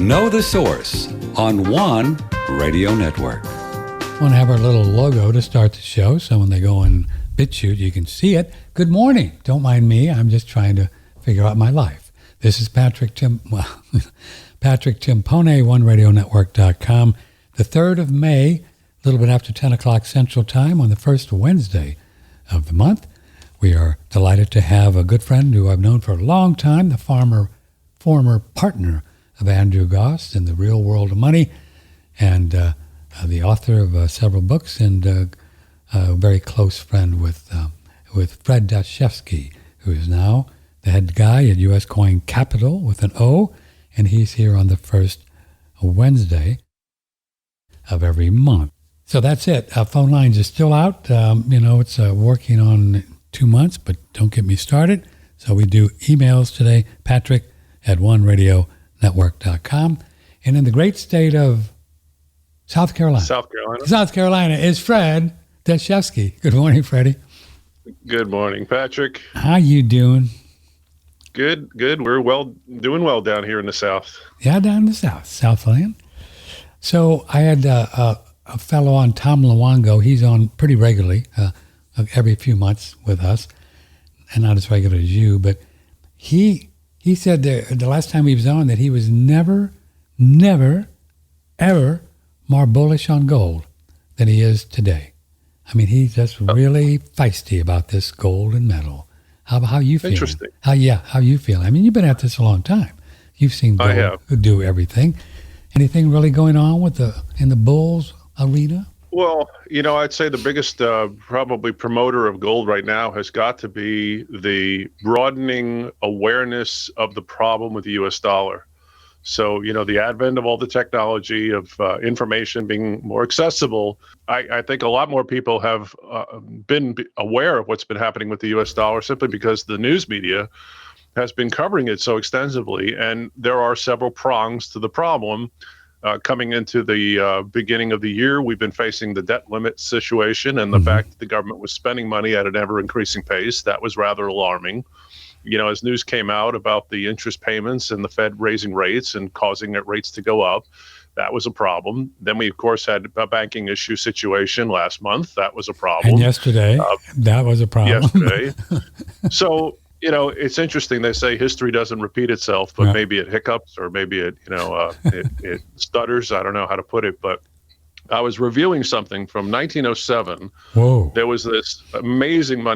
Know the Source on One Radio Network. I want to have our little logo to start the show, so when they go on BitChute, you can see it. Good morning. Don't mind me. I'm just trying to figure out my life. This is Patrick Timpone, OneRadioNetwork.com. The 3rd of May, a little bit after 10 o'clock Central Time on the first Wednesday of the month. We are delighted to have a good friend who I've known for a long time, the former partner of Andrew Goss in The Real World of Money, and the author of several books, and a very close friend with Fred Dashevsky, who is now the head guy at U.S. Coin Capital with an O, and he's here on the first Wednesday of every month. So that's it. Phone lines are still out. It's working on 2 months, but don't get me started. So we do emails today, Patrick at OneRadioNetwork.com. And in the great state of South Carolina is Fred Dashevsky. Good morning, Freddie. Good morning, Patrick. How you doing? Good. We're doing well down here in the South. Yeah, down in the Southland. So I had a fellow on, Tom Luongo. He's on pretty regularly, every few months with us, and not as regular as you, but he said the last time he was on that he was never, ever more bullish on gold than he is today. I mean, he's just really feisty about this gold and metal. How you feel? Interesting. How you feel? I mean, you've been at this a long time. You've seen gold do everything. Anything really going on in the bulls arena? Well, I'd say the biggest probably promoter of gold right now has got to be the broadening awareness of the problem with the U.S. dollar. So, the advent of all the technology of information being more accessible, I think a lot more people have been aware of what's been happening with the U.S. dollar simply because the news media has been covering it so extensively. And there are several prongs to the problem. Coming into the beginning of the year, we've been facing the debt limit situation and the fact that the government was spending money at an ever-increasing pace. That was rather alarming. As news came out about the interest payments and the Fed raising rates and causing rates to go up, that was a problem. Then we, of course, had a banking issue situation last month. That was a problem. And yesterday, that was a problem. So, it's interesting. They say history doesn't repeat itself, but maybe it hiccups or maybe it stutters. I don't know how to put it, but I was reviewing something from 1907. Whoa. There was this amazing,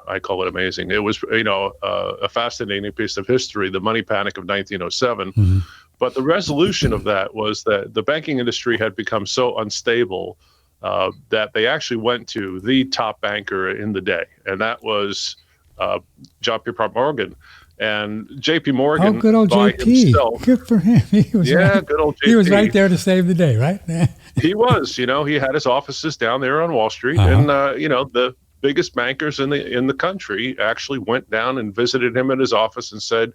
I call it amazing. It was, a fascinating piece of history, the money panic of 1907. Mm-hmm. But the resolution of that was that the banking industry had become so unstable that they actually went to the top banker in the day, and that was John P. Morgan. And J.P. Morgan, good old J.P. himself, good for him. Good old J.P. He was right there to save the day, right? He was. He had his offices down there on Wall Street, and the biggest bankers in the country actually went down and visited him in his office and said,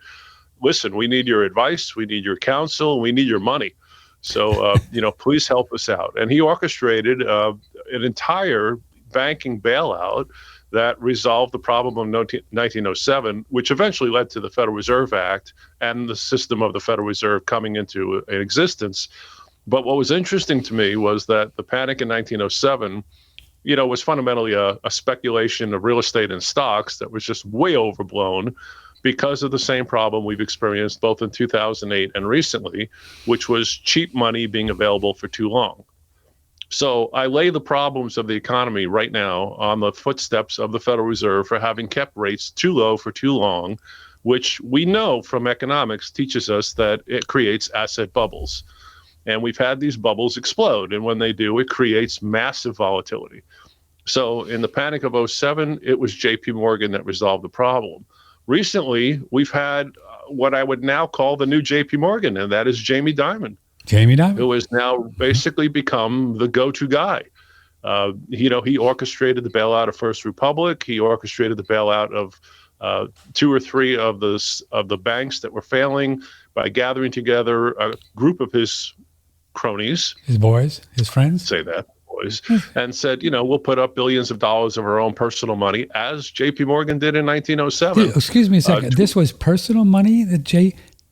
"Listen, we need your advice, we need your counsel, we need your money. So, please help us out." And he orchestrated an entire banking bailout that resolved the problem of 1907, which eventually led to the Federal Reserve Act and the system of the Federal Reserve coming into existence. But what was interesting to me was that the panic in 1907, was fundamentally a speculation of real estate and stocks that was just way overblown because of the same problem we've experienced both in 2008 and recently, which was cheap money being available for too long. So I lay the problems of the economy right now on the footsteps of the Federal Reserve for having kept rates too low for too long, which we know from economics teaches us that it creates asset bubbles. And we've had these bubbles explode. And when they do, it creates massive volatility. So in the panic of 07, it was J.P. Morgan that resolved the problem. Recently, we've had what I would now call the new J.P. Morgan, and that is Jamie Dimon. Who has now basically become the go-to guy. He orchestrated the bailout of First Republic. He orchestrated the bailout of 2 or 3 of the banks that were failing by gathering together a group of his cronies, his boys, his friends. Say that. Boys, and said, we'll put up billions of dollars of our own personal money, as J.P. Morgan did in 1907. Excuse me a second. This was personal money that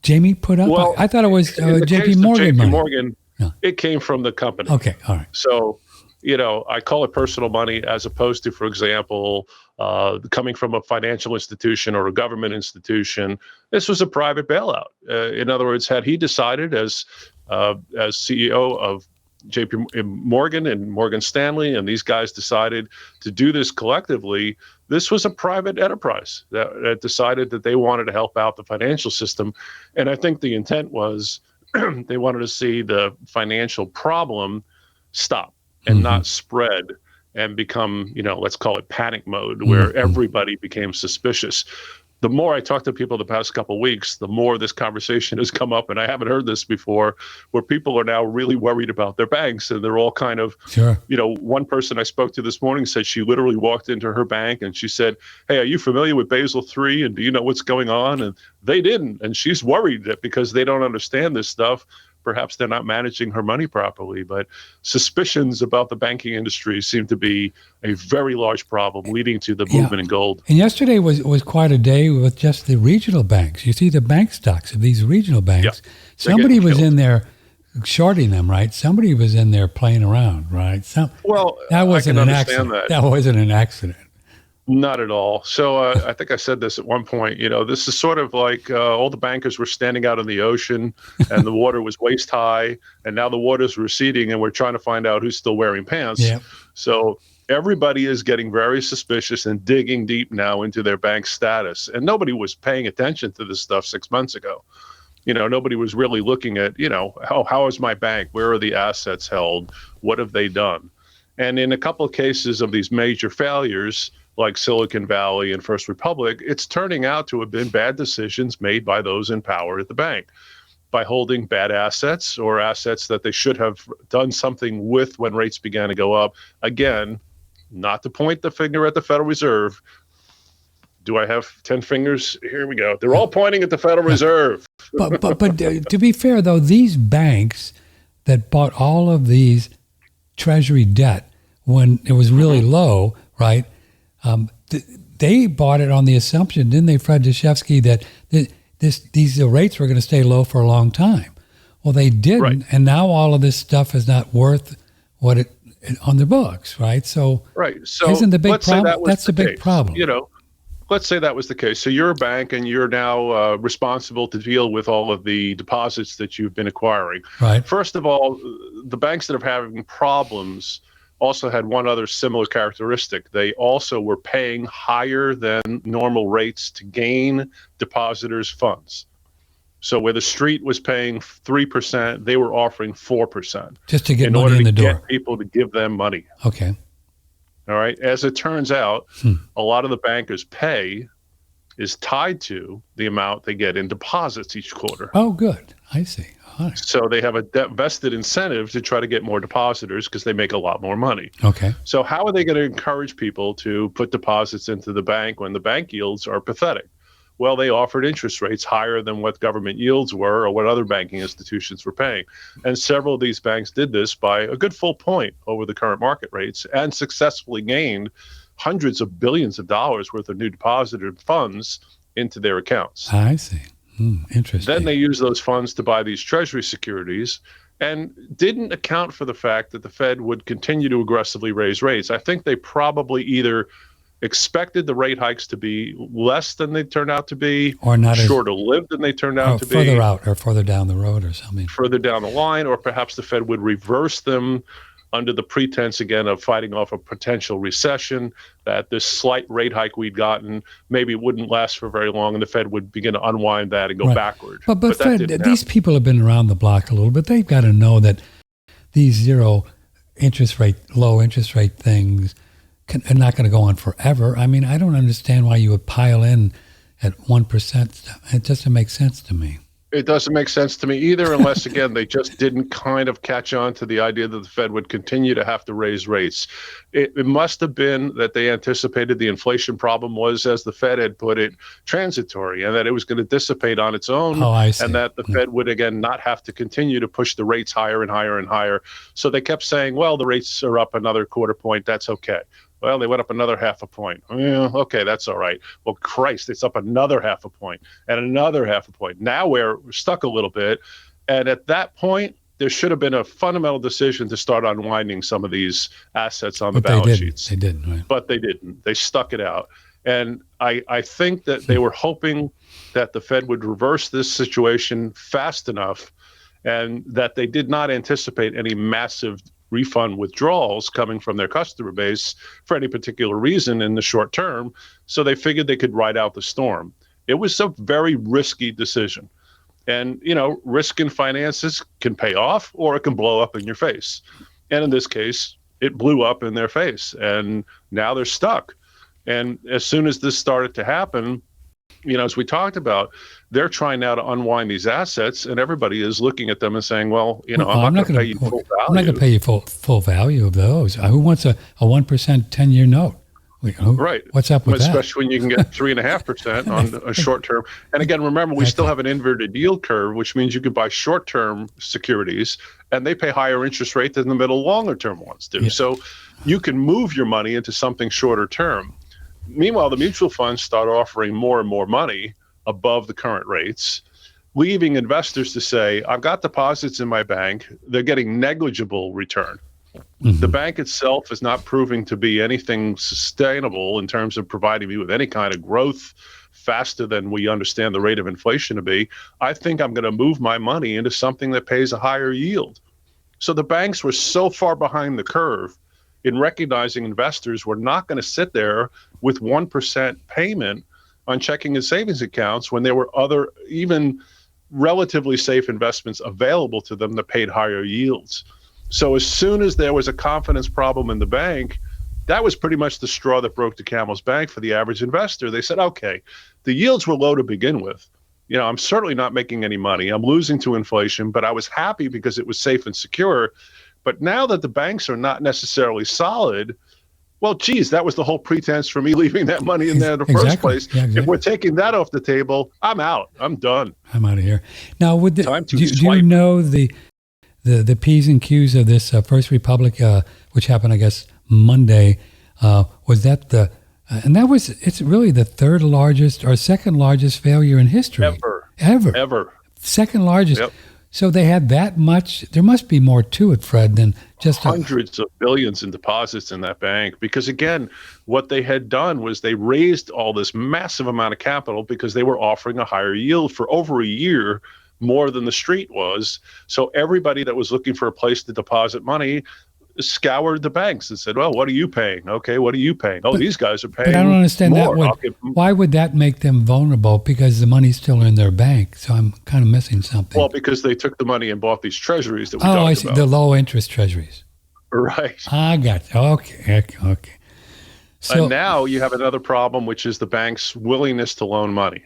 Jamie put up? Well, I thought it was in the JP case of Morgan JP money. Morgan, No. it came from the company. Okay, all right. So, I call it personal money as opposed to, for example, coming from a financial institution or a government institution. This was a private bailout. In other words, had he decided as CEO of JP Morgan and Morgan Stanley, and these guys decided to do this collectively, this was a private enterprise that decided that they wanted to help out the financial system. And I think the intent was they wanted to see the financial problem stop and not spread and become, let's call it panic mode, where everybody became suspicious. The more I talk to people the past couple of weeks, the more this conversation has come up, and I haven't heard this before, where people are now really worried about their banks, and they're all kind of, one person I spoke to this morning said she literally walked into her bank and she said, "Hey, are you familiar with Basel III, and do you know what's going on?" And they didn't, and she's worried that because they don't understand this stuff, perhaps they're not managing her money properly. But suspicions about the banking industry seem to be a very large problem, leading to the movement in gold. And yesterday was quite a day with just the regional banks. You see the bank stocks of these regional banks. Yeah, somebody was in there shorting them, right? Somebody was in there playing around, right? That wasn't an accident. That wasn't an accident. Not at all. So I think I said this at one point, this is sort of like all the bankers were standing out in the ocean and the water was waist high, and now the water's receding and we're trying to find out who's still wearing pants. Yeah. So everybody is getting very suspicious and digging deep now into their bank status. And nobody was paying attention to this stuff 6 months ago. Nobody was really looking at, how is my bank? Where are the assets held? What have they done? And in a couple of cases of these major failures, like Silicon Valley and First Republic, it's turning out to have been bad decisions made by those in power at the bank by holding bad assets or assets that they should have done something with when rates began to go up. Again, not to point the finger at the Federal Reserve. Do I have 10 fingers? Here we go. They're all pointing at the Federal Reserve. But to be fair, though, these banks that bought all of these Treasury debt when it was really low, right? They bought it on the assumption, didn't they, Fred Dashevsky, that these rates were going to stay low for a long time. Well, they didn't, right. And now all of this stuff is not worth what it on their books, right? So, isn't the big problem? That's the big problem. Let's say that was the case. So you're a bank and you're now responsible to deal with all of the deposits that you've been acquiring. Right. First of all, the banks that are having problems also had one other similar characteristic. They also were paying higher than normal rates to gain depositors' funds. So where the street was paying 3%, they were offering 4%. Just to get money in the door. Get people to give them money. Okay. All right. As it turns out, a lot of the bankers' pay is tied to the amount they get in deposits each quarter. Oh, good. I see. Right. So they have a vested incentive to try to get more depositors because they make a lot more money. Okay. So how are they going to encourage people to put deposits into the bank when the bank yields are pathetic? Well, they offered interest rates higher than what government yields were or what other banking institutions were paying. And several of these banks did this by a good full point over the current market rates and successfully gained hundreds of billions of dollars worth of new deposited funds into their accounts. I see. Interesting. Then they use those funds to buy these Treasury securities and didn't account for the fact that the Fed would continue to aggressively raise rates. I think they probably either expected the rate hikes to be less than they turned out to be, or not shorter lived than they turned out to be, further out or further down the road or something. Further down the line, or perhaps the Fed would reverse them under the pretense, again, of fighting off a potential recession, that this slight rate hike we'd gotten maybe wouldn't last for very long, and the Fed would begin to unwind that and go backward. But Fred, these people have been around the block a little bit. They've got to know that these low interest rate things are not going to go on forever. I mean, I don't understand why you would pile in at 1%. It doesn't make sense to me. It doesn't make sense to me either, unless, again, they just didn't kind of catch on to the idea that the Fed would continue to have to raise rates. It must have been that they anticipated the inflation problem was, as the Fed had put it, transitory, and that it was going to dissipate on its own, and that the Fed would, again, not have to continue to push the rates higher and higher and higher. So they kept saying, well, the rates are up another quarter point. That's okay. Well, they went up another half a point. Yeah, okay, that's all right. Well, Christ, it's up another half a point and another half a point. Now we're stuck a little bit. And at that point, there should have been a fundamental decision to start unwinding some of these assets on the balance sheets. They didn't, right? But they didn't. They stuck it out. And I think that they were hoping that the Fed would reverse this situation fast enough, and that they did not anticipate any massive refund withdrawals coming from their customer base for any particular reason in the short term. So they figured they could ride out the storm. It was a very risky decision. And, risk in finances can pay off or it can blow up in your face. And in this case, it blew up in their face. And now they're stuck. And as soon as this started to happen, as we talked about, they're trying now to unwind these assets, and everybody is looking at them and saying, well, I'm not going to pay you full value. I'm not going to pay you full value of those. Who wants a 1% 10-year note? Right. What's up with Especially when you can get 3.5% on a short term. And again, remember, we still have an inverted yield curve, which means you could buy short-term securities, and they pay higher interest rate than the middle longer-term ones do. Yeah. So you can move your money into something shorter term. Meanwhile, the mutual funds start offering more and more money above the current rates, leaving investors to say, I've got deposits in my bank. They're getting negligible return. Mm-hmm. The bank itself is not proving to be anything sustainable in terms of providing me with any kind of growth faster than we understand the rate of inflation to be. I think I'm going to move my money into something that pays a higher yield. So the banks were so far behind the curve in recognizing investors were not going to sit there with 1% payment on checking and savings accounts when there were other, even relatively safe investments available to them that paid higher yields. So as soon as there was a confidence problem in the bank, that was pretty much the straw that broke the camel's back for the average investor. They said, okay, the yields were low to begin with. I'm certainly not making any money. I'm losing to inflation, but I was happy because it was safe and secure. But now that the banks are not necessarily solid, well, geez, that was the whole pretense for me leaving that money in there in the first place. Yeah, exactly. If we're taking that off the table, I'm out. I'm done. I'm out of here. Now, do you know the P's and Q's of this First Republic, which happened, I guess, Monday? Was that it's really the third largest or second largest failure in history. Ever. Second largest. Yep. So they had that much. There must be more to it, Fred, than just hundreds of billions in deposits in that bank. Because again, what they had done was they raised all this massive amount of capital because they were offering a higher yield for over a year, more than the street was. So everybody that was looking for a place to deposit money scoured the banks and said, well, what are you paying? Okay, what are you paying? Oh, these guys are paying more. But I don't understand that. Why would that make them vulnerable? Because the money's still in their bank. So I'm kind of missing something. Well, because they took the money and bought these treasuries that we talked about. Oh, I see. The low interest treasuries. Right. I got you. Okay. So, and now you have another problem, which is the bank's willingness to loan money.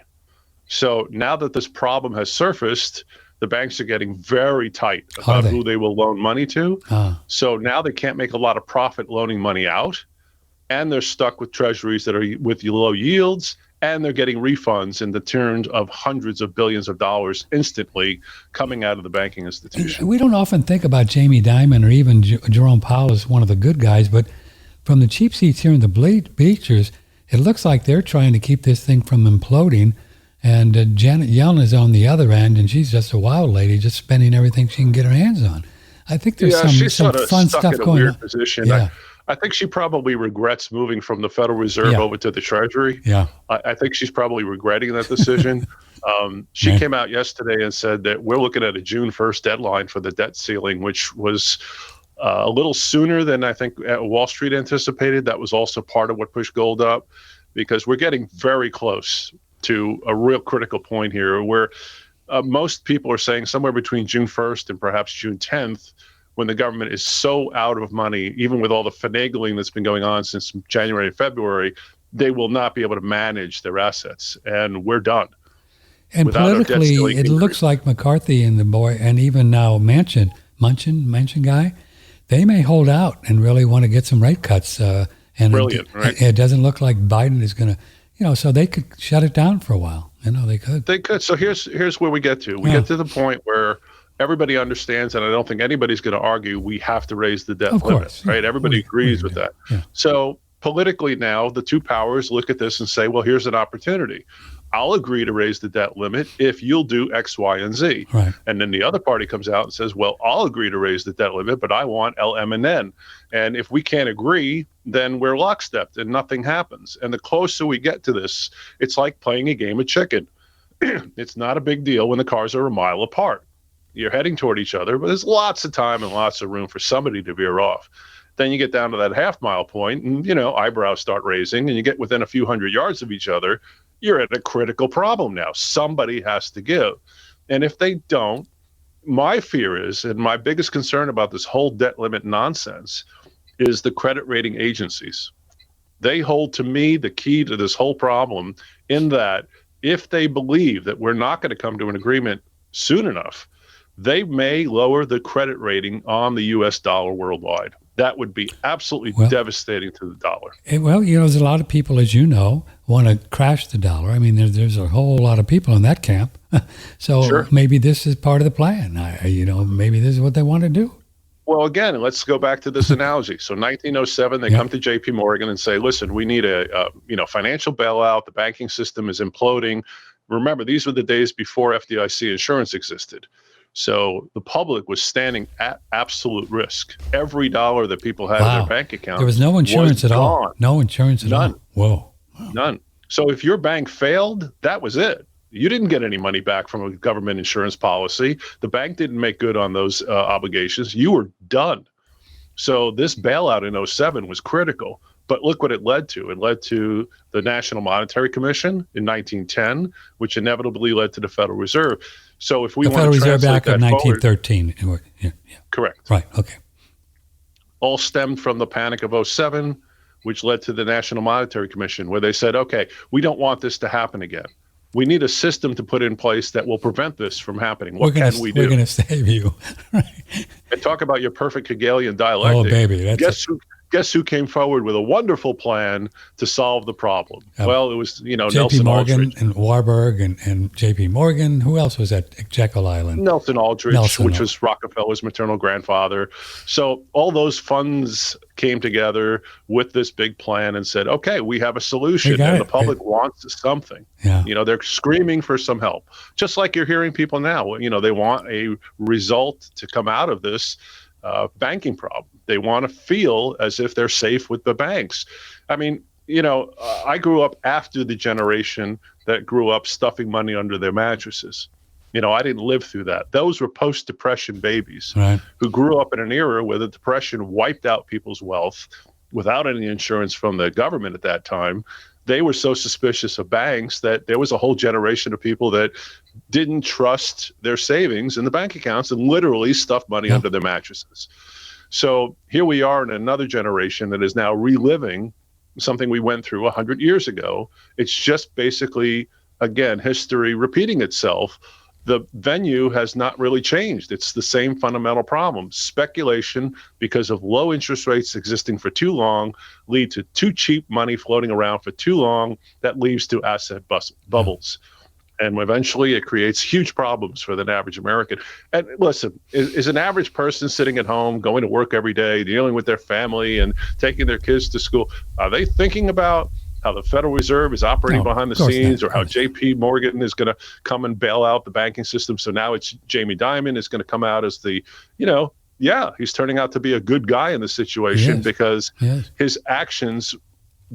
So now that this problem has surfaced, the banks are getting very tight about who they will loan money to. So now they can't make a lot of profit loaning money out, and they're stuck with treasuries that are with low yields, and they're getting refunds in the terms of hundreds of billions of dollars instantly coming out of the banking institution. We don't often think about Jamie Dimon or even Jerome Powell as one of the good guys, but from the cheap seats here in the bleachers, it looks like they're trying to keep this thing from imploding. And Janet Yellen is on the other end, and she's just a wild lady, just spending everything she can get her hands on. I think there's some fun stuff going on. She's in a weird position. Yeah. I think she probably regrets moving from the Federal Reserve over to the Treasury. Yeah, I think she's probably regretting that decision. She came out yesterday and said that we're looking at a June 1st deadline for the debt ceiling, which was a little sooner than I think Wall Street anticipated. That was also part of what pushed gold up, because we're getting very close to a real critical point here where most people are saying somewhere between June 1st and perhaps June 10th, when the government is so out of money, even with all the finagling that's been going on since January and February, they will not be able to manage their assets. And we're done. And politically, it looks like McCarthy and the boy, and even now Manchin guy, they may hold out and really want to get some rate cuts. Brilliant, right? It doesn't look like Biden is going to, so they could shut it down for a while. They could. They could. So here's where we get to. We get to the point where everybody understands, and I don't think anybody's going to argue, we have to raise the debt limit, right? Everybody agrees with that. Yeah. So politically now, the two powers look at this and say, well, here's an opportunity. I'll agree to raise the debt limit if you'll do X, Y, and Z. Right. And then the other party comes out and says, well, I'll agree to raise the debt limit, but I want L, M, and N. And if we can't agree, then we're lockstep and nothing happens. And the closer we get to this, it's like playing a game of chicken. It's not a big deal when the cars are a mile apart. You're heading toward each other, but there's lots of time and lots of room for somebody to veer off. Then you get down to that half-mile point and, eyebrows start raising, and you get within a few hundred yards of each other. You're at a critical problem now. Somebody has to give. And if they don't, my fear is, and my biggest concern about this whole debt limit nonsense, is the credit rating agencies. They hold, to me, the key to this whole problem, in that if they believe that we're not going to come to an agreement soon enough, they may lower the credit rating on the U.S. dollar worldwide. That would be absolutely devastating to the dollar. There's a lot of people, as you know, want to crash the dollar. I mean, there's a whole lot of people in that camp. So Sure. Maybe this is part of the plan. Maybe this is what they want to do. Well, again, let's go back to this analogy. So 1907, they come to J.P. Morgan and say, listen, we need a financial bailout. The banking system is imploding. Remember, these were the days before FDIC insurance existed. So the public was standing at absolute risk. Every dollar that people had in their bank account, there was no insurance at all. No insurance at all. None. Whoa. None. So if your bank failed, that was it. You didn't get any money back from a government insurance policy. The bank didn't make good on those obligations. You were done. So this bailout in 2007 was critical. But look what it led to. It led to the National Monetary Commission in 1910, which inevitably led to the Federal Reserve. So if we the want Federal to Reserve translate back in that 1913. forward, correct. Right. Okay. All stemmed from the panic of 2007, which led to the National Monetary Commission, where they said, okay, we don't want this to happen again. We need a system to put in place that will prevent this from happening. What can we do? We're going to save you. Right. And talk about your perfect Hegelian dialectic. Oh, baby. Guess who came forward with a wonderful plan to solve the problem? Well, it was, J.P. Nelson Morgan Aldrich. and Warburg and J.P. Morgan. Who else was at Jekyll Island? Nelson Aldrich, which was Rockefeller's maternal grandfather. So all those funds came together with this big plan and said, okay, we have a solution. And the public wants something. Yeah. They're screaming for some help. Just like you're hearing people now, they want a result to come out of this banking problem. They want to feel as if they're safe with the banks. I mean, I grew up after the generation that grew up stuffing money under their mattresses. I didn't live through that. Those were post-Depression babies who grew up in an era where the Depression wiped out people's wealth without any insurance from the government at that time. They were so suspicious of banks that there was a whole generation of people that didn't trust their savings in the bank accounts and literally stuffed money under their mattresses. So here we are in another generation that is now reliving something we went through 100 years ago. It's just basically, again, history repeating itself. The venue has not really changed. It's the same fundamental problem. Speculation, because of low interest rates existing for too long, lead to too cheap money floating around for too long. That leads to asset bubbles. And eventually it creates huge problems for the average American. And listen, is an average person sitting at home, going to work every day, dealing with their family and taking their kids to school, are they thinking about how the Federal Reserve is operating behind the scenes, or how J.P. Morgan is going to come and bail out the banking system? So now it's Jamie Dimon is going to come out as the, he's turning out to be a good guy in the situation because his actions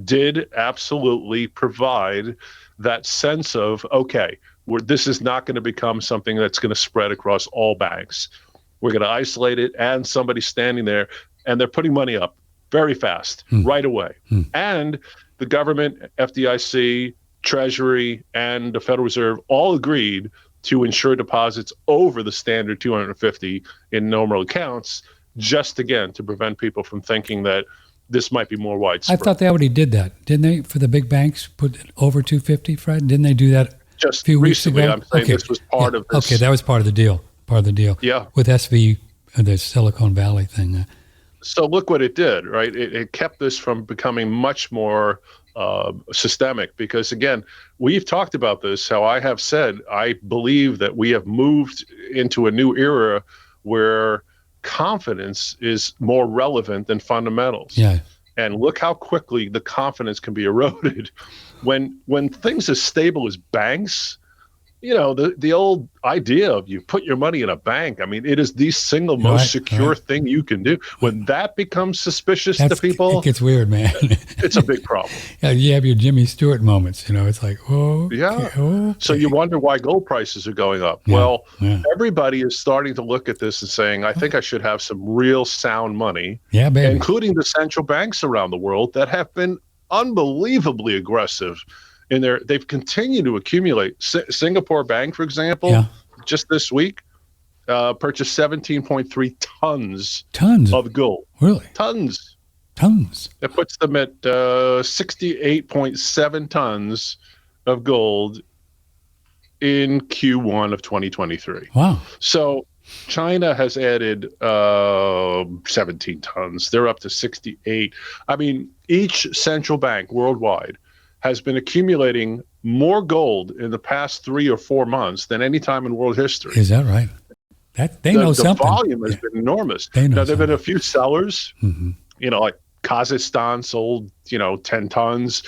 did absolutely provide that sense of, okay, this is not going to become something that's going to spread across all banks. We're going to isolate it, and somebody's standing there, and they're putting money up very fast, right away. And the government, FDIC, Treasury, and the Federal Reserve all agreed to insure deposits over the standard 250 in normal accounts, just again to prevent people from thinking that this might be more widespread. I thought they already did that, didn't they? For the big banks, put it over 250, Fred? Didn't they do that just a few weeks recently? ago? I'm saying this was part of this. Okay, that was part of the deal. Yeah. With SV, the Silicon Valley thing. So look what it did, right? It kept this from becoming much more systemic because, again, we've talked about this, how I have said, I believe that we have moved into a new era where confidence is more relevant than fundamentals. Yeah. And look how quickly the confidence can be eroded when things as stable as banks. The old idea of you put your money in a bank. I mean, it is the single most secure thing you can do. When that becomes suspicious to people, it gets weird, man. It's a big problem. Yeah, you have your Jimmy Stewart moments. It's like, Okay. So you wonder why gold prices are going up. Everybody is starting to look at this and saying, I think I should have some real sound money. Yeah, baby. Including the central banks around the world that have been unbelievably aggressive. They've continued to accumulate. Singapore Bank, for example, just this week, purchased 17.3 tons of gold. Really? Tons. That puts them at 68.7 tons of gold in Q1 of 2023. Wow. So China has added 17 tons. They're up to 68. I mean, each central bank worldwide has been accumulating more gold in the past 3 or 4 months than any time in world history. Is that right? They know something. The volume has been enormous. Now, there have been a few sellers, like Kazakhstan sold, 10 tons.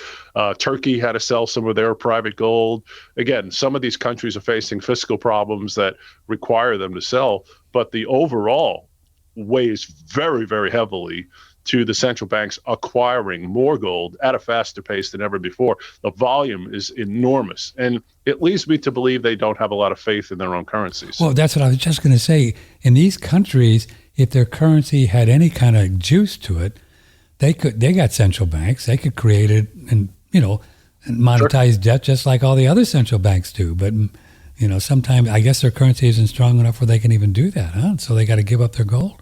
Turkey had to sell some of their private gold. Again, some of these countries are facing fiscal problems that require them to sell, but the overall weighs very, very heavily to the central banks acquiring more gold at a faster pace than ever before. The volume is enormous. And it leads me to believe they don't have a lot of faith in their own currencies. Well, that's what I was just going to say. In these countries, if their currency had any kind of juice to it, they got central banks. They could create it and monetize debt just like all the other central banks do. But, sometimes I guess their currency isn't strong enough where they can even do that, huh? So they got to give up their gold.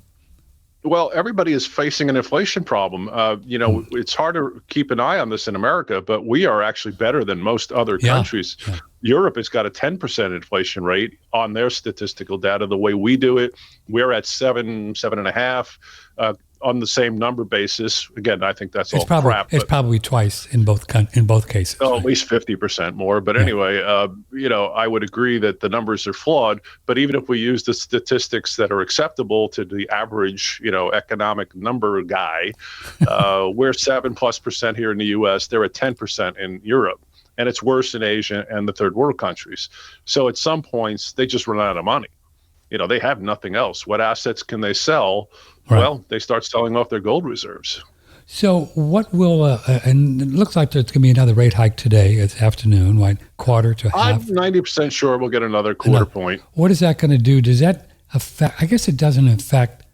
Well, everybody is facing an inflation problem. It's hard to keep an eye on this in America, but we are actually better than most other countries. Yeah. Europe has got a 10% inflation rate on their statistical data. The way we do it, we're at 7.5 on the same number basis. Again, I think that's crap. It's probably twice in both cases. Oh, at least 50% more. But anyway, I would agree that the numbers are flawed. But even if we use the statistics that are acceptable to the average, economic number guy, we're 7+% here in the U.S. They're at 10% in Europe. And it's worse in Asia and the third world countries. So at some points, they just run out of money. They have nothing else. What assets can they sell? Right. Well, they start selling off their gold reserves. So what will, and it looks like there's going to be another rate hike today. It's afternoon, right? Quarter to half. I'm 90% sure we'll get another quarter point. What is that going to do? Does that affect, I guess it doesn't affect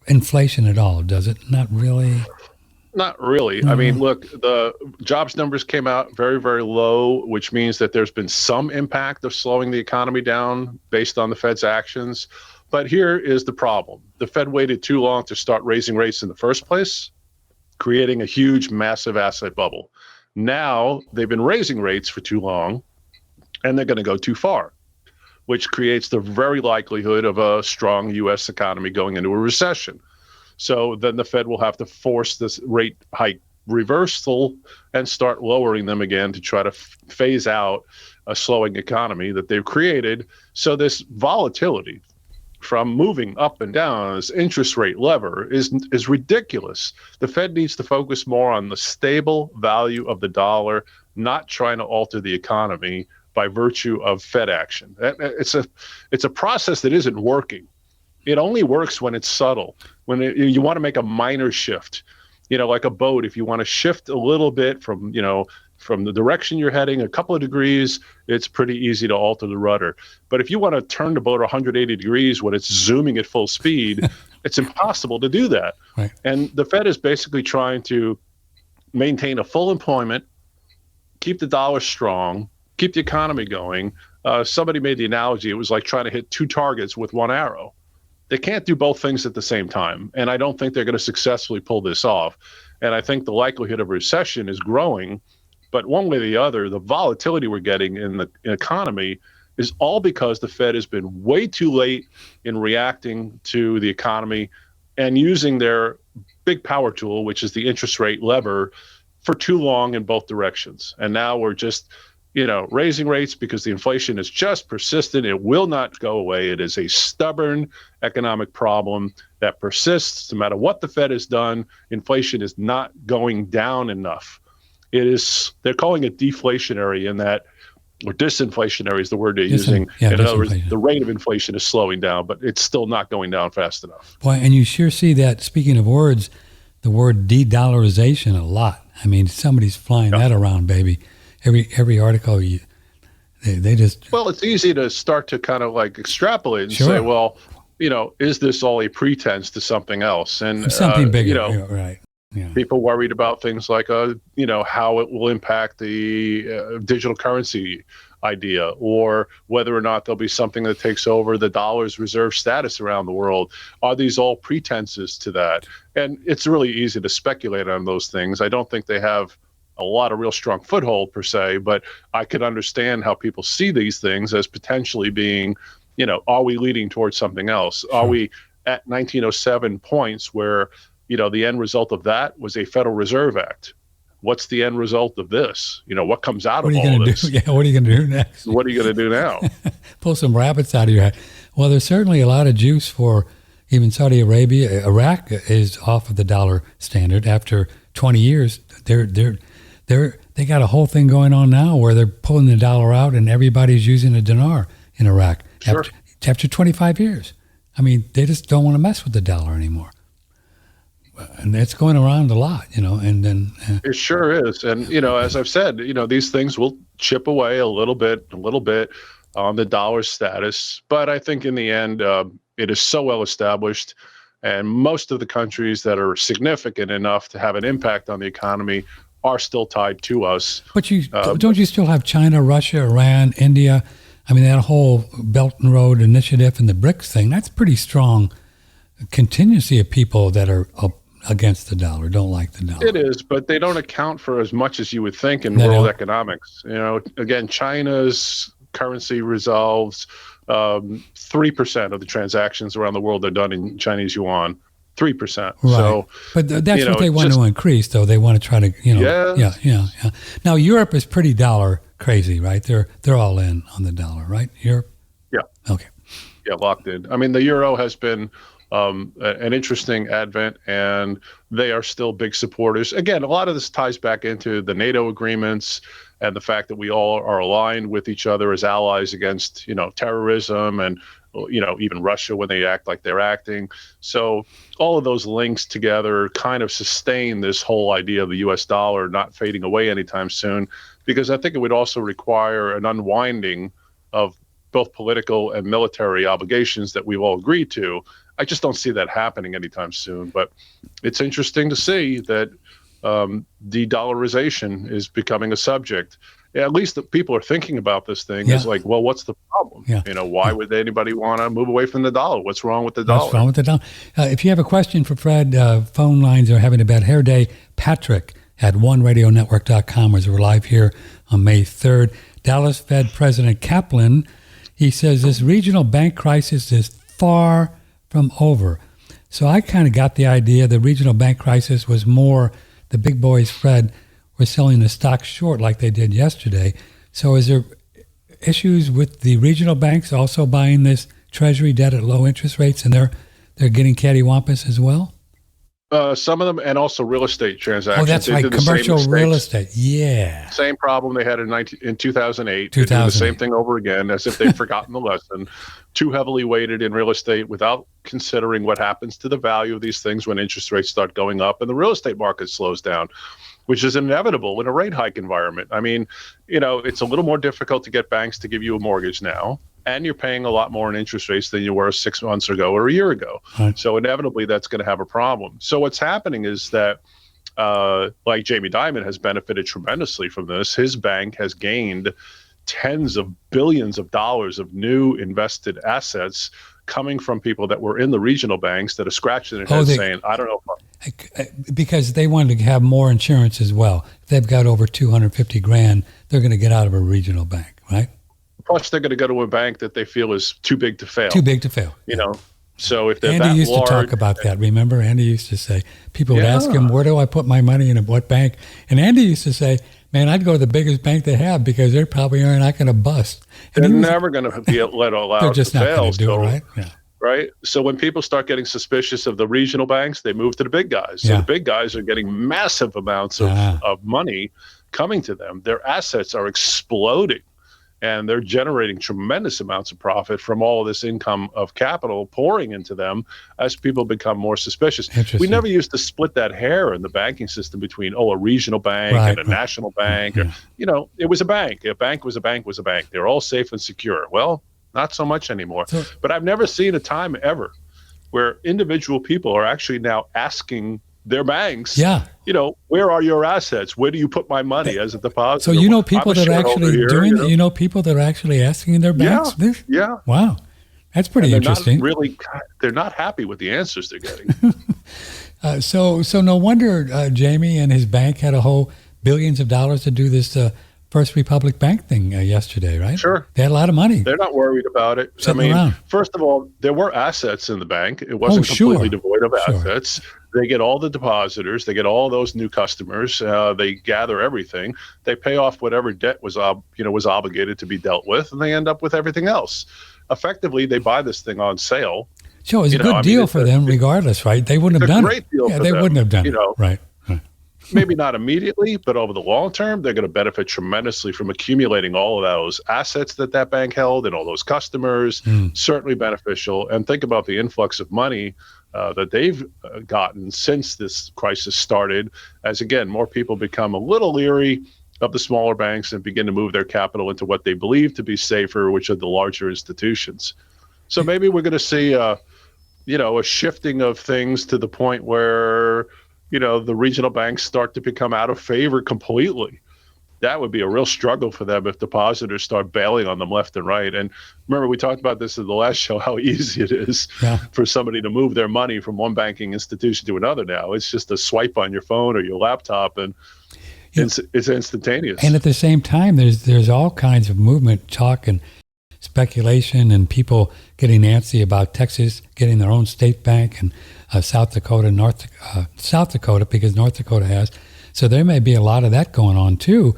inflation at all, does it? Not really. Not really. I mean, look, the jobs numbers came out very, very low, which means that there's been some impact of slowing the economy down based on the Fed's actions. But here is the problem. The Fed waited too long to start raising rates in the first place, creating a huge, massive asset bubble. Now they've been raising rates for too long, and they're going to go too far, which creates the very likelihood of a strong U.S. economy going into a recession. So then the Fed will have to force this rate hike reversal and start lowering them again to try to phase out a slowing economy that they've created. So this volatility from moving up and down this interest rate lever is ridiculous. The Fed needs to focus more on the stable value of the dollar, not trying to alter the economy by virtue of Fed action. It's a process that isn't working. It only works when it's subtle, when you want to make a minor shift, like a boat. If you want to shift a little bit from the direction you're heading a couple of degrees, it's pretty easy to alter the rudder. But if you want to turn the boat 180 degrees when it's zooming at full speed, it's impossible to do that. Right. And the Fed is basically trying to maintain a full employment, keep the dollar strong, keep the economy going. Somebody made the analogy, it was like trying to hit 2 targets with 1 arrow. They can't do both things at the same time. And I don't think they're going to successfully pull this off. And I think the likelihood of recession is growing. But one way or the other, the volatility we're getting in the economy is all because the Fed has been way too late in reacting to the economy and using their big power tool, which is the interest rate lever, for too long in both directions. And now we're just raising rates because the inflation is just persistent. It will not go away. It is a stubborn economic problem. that persists. No matter what the Fed has done, inflation is not going down enough. They're calling it deflationary in that, or disinflationary is the word they're using. Yeah, in other words, the rate of inflation is slowing down, but it's still not going down fast enough. Boy, and you sure see that, speaking of words, the word de-dollarization a lot. I mean, somebody's flying that around, baby. Every article, they just... Well, it's easy to start to kind of like extrapolate and say, well, is this all a pretense to something else? And something bigger, right. Yeah. People worried about things like, how it will impact the digital currency idea, or whether or not there'll be something that takes over the dollar's reserve status around the world. Are these all pretenses to that? And it's really easy to speculate on those things. I don't think they have a lot of real strong foothold per se, but I could understand how people see these things as potentially being, are we leading towards something else? Sure. Are we at 1907 points where the end result of that was a Federal Reserve Act? What's the end result of this? What comes out of all of this? Yeah, what are you going to do next? What are you going to do now? Pull some rabbits out of your hat. Well, there's certainly a lot of juice for even Saudi Arabia. Iraq is off of the dollar standard after 20 years. They got a whole thing going on now where they're pulling the dollar out and everybody's using a dinar in Iraq. Sure. After 25 years. I mean, they just don't want to mess with the dollar anymore. And it's going around a lot, and then... It sure is. And, as I've said, these things will chip away a little bit on the dollar status. But I think in the end, it is so well established. And most of the countries that are significant enough to have an impact on the economy are still tied to us. But don't you still have China, Russia, Iran, India? I mean, that whole Belt and Road Initiative and the BRICS thing, that's pretty strong contingency of people that are against the dollar, don't like the dollar. It is, but they don't account for as much as you would think in world economics. Again, China's currency resolves 3% of the transactions around the world are done in Chinese yuan. 3%. Right. So, but that's what they want to increase, though. They want to try to, Yeah. Now, Europe is pretty dollar crazy, right? They're all in on the dollar, right? Europe? Yeah. Okay. Yeah, locked in. I mean, the euro has been an interesting advent, and they are still big supporters. Again, a lot of this ties back into the NATO agreements and the fact that we all are aligned with each other as allies against, terrorism and, even Russia when they act like they're acting. So all of those links together kind of sustain this whole idea of the U.S. dollar not fading away anytime soon, because I think it would also require an unwinding of both political and military obligations that we've all agreed to. I just don't see that happening anytime soon. But it's interesting to see that de-dollarization is becoming a subject. At least the people are thinking about this thing. It's like, well, what's the problem? Yeah. Why would anybody want to move away from the dollar? What's wrong with the dollar? What's wrong with the dollar? If you have a question for Fred, phone lines are having a bad hair day. Patrick at oneradionetwork.com, as we're live here on May 3rd. Dallas Fed President Kaplan, he says this regional bank crisis is far from over. So I kind of got the idea the regional bank crisis was more the big boys, Fred, were selling the stock short like they did yesterday. So is there issues with the regional banks also buying this treasury debt at low interest rates, and they're getting cattywampus as well? Some of them, and also real estate transactions. Oh, that's right, commercial real estate. Yeah. Same problem they had in 2008. They're doing the same thing over again, as if they've forgotten the lesson. Too heavily weighted in real estate without considering what happens to the value of these things when interest rates start going up and the real estate market slows down, which is inevitable in a rate hike environment. I mean, it's a little more difficult to get banks to give you a mortgage now, and you're paying a lot more in interest rates than you were 6 months ago or a year ago. Right. So inevitably that's going to have a problem. So what's happening is that, like Jamie Dimon has benefited tremendously from this. His bank has gained tens of billions of dollars of new invested assets coming from people that were in the regional banks that are scratching their heads saying, I don't know. Because they wanted to have more insurance as well. If they've got over $250,000, they're going to get out of a regional bank, right? Plus, they're going to go to a bank that they feel is too big to fail. Too big to fail. So if they're Andy that used large, to talk about that. Remember, Andy used to say, people would ask him, where do I put my money in what bank? And Andy used to say, man, I'd go to the biggest bank they have because they probably are not going to bust. And they're never going to be allowed they're just to not fail. going to do it, right? Yeah. right? So when people start getting suspicious of the regional banks, they move to the big guys. So the big guys are getting massive amounts of money coming to them. Their assets are exploding, and they're generating tremendous amounts of profit from all of this income of capital pouring into them as people become more suspicious. We never used to split that hair in the banking system between, a regional bank and a national bank. Or, it was a bank. A bank was a bank was a bank. They're all safe and secure. Well, not so much anymore. But I've never seen a time ever where individual people are actually now asking their banks, where are your assets? Where do you put my money as a deposit? So people that are actually doing that, people that are actually asking their banks this? Yeah. Wow. That's pretty interesting. They're not happy with the answers they're getting. So no wonder Jamie and his bank had a whole billions of dollars to do this First Republic Bank thing yesterday, right? Sure. They had a lot of money. They're not worried about it. Around. First of all, there were assets in the bank. It wasn't completely devoid of assets. They get all the depositors. They get all those new customers. They gather everything. They pay off whatever debt was obligated to be dealt with, and they end up with everything else. Effectively, they buy this thing on sale. So it's a good deal for them, regardless, right? They wouldn't have done it. It's a great deal for them. They wouldn't have done it, right? Maybe not immediately, but over the long term, they're going to benefit tremendously from accumulating all of those assets that bank held and all those customers. Certainly beneficial. And think about the influx of money that they've gotten since this crisis started, as again, more people become a little leery of the smaller banks and begin to move their capital into what they believe to be safer, which are the larger institutions. So maybe we're going to see a shifting of things to the point where the regional banks start to become out of favor completely. That would be a real struggle for them if depositors start bailing on them left and right. And remember, we talked about this in the last show, how easy it is for somebody to move their money from one banking institution to another now. It's just a swipe on your phone or your laptop, and it's instantaneous. And at the same time, there's all kinds of movement, talk, and speculation, and people getting antsy about Texas getting their own state bank, and South Dakota, because North Dakota has. So there may be a lot of that going on too,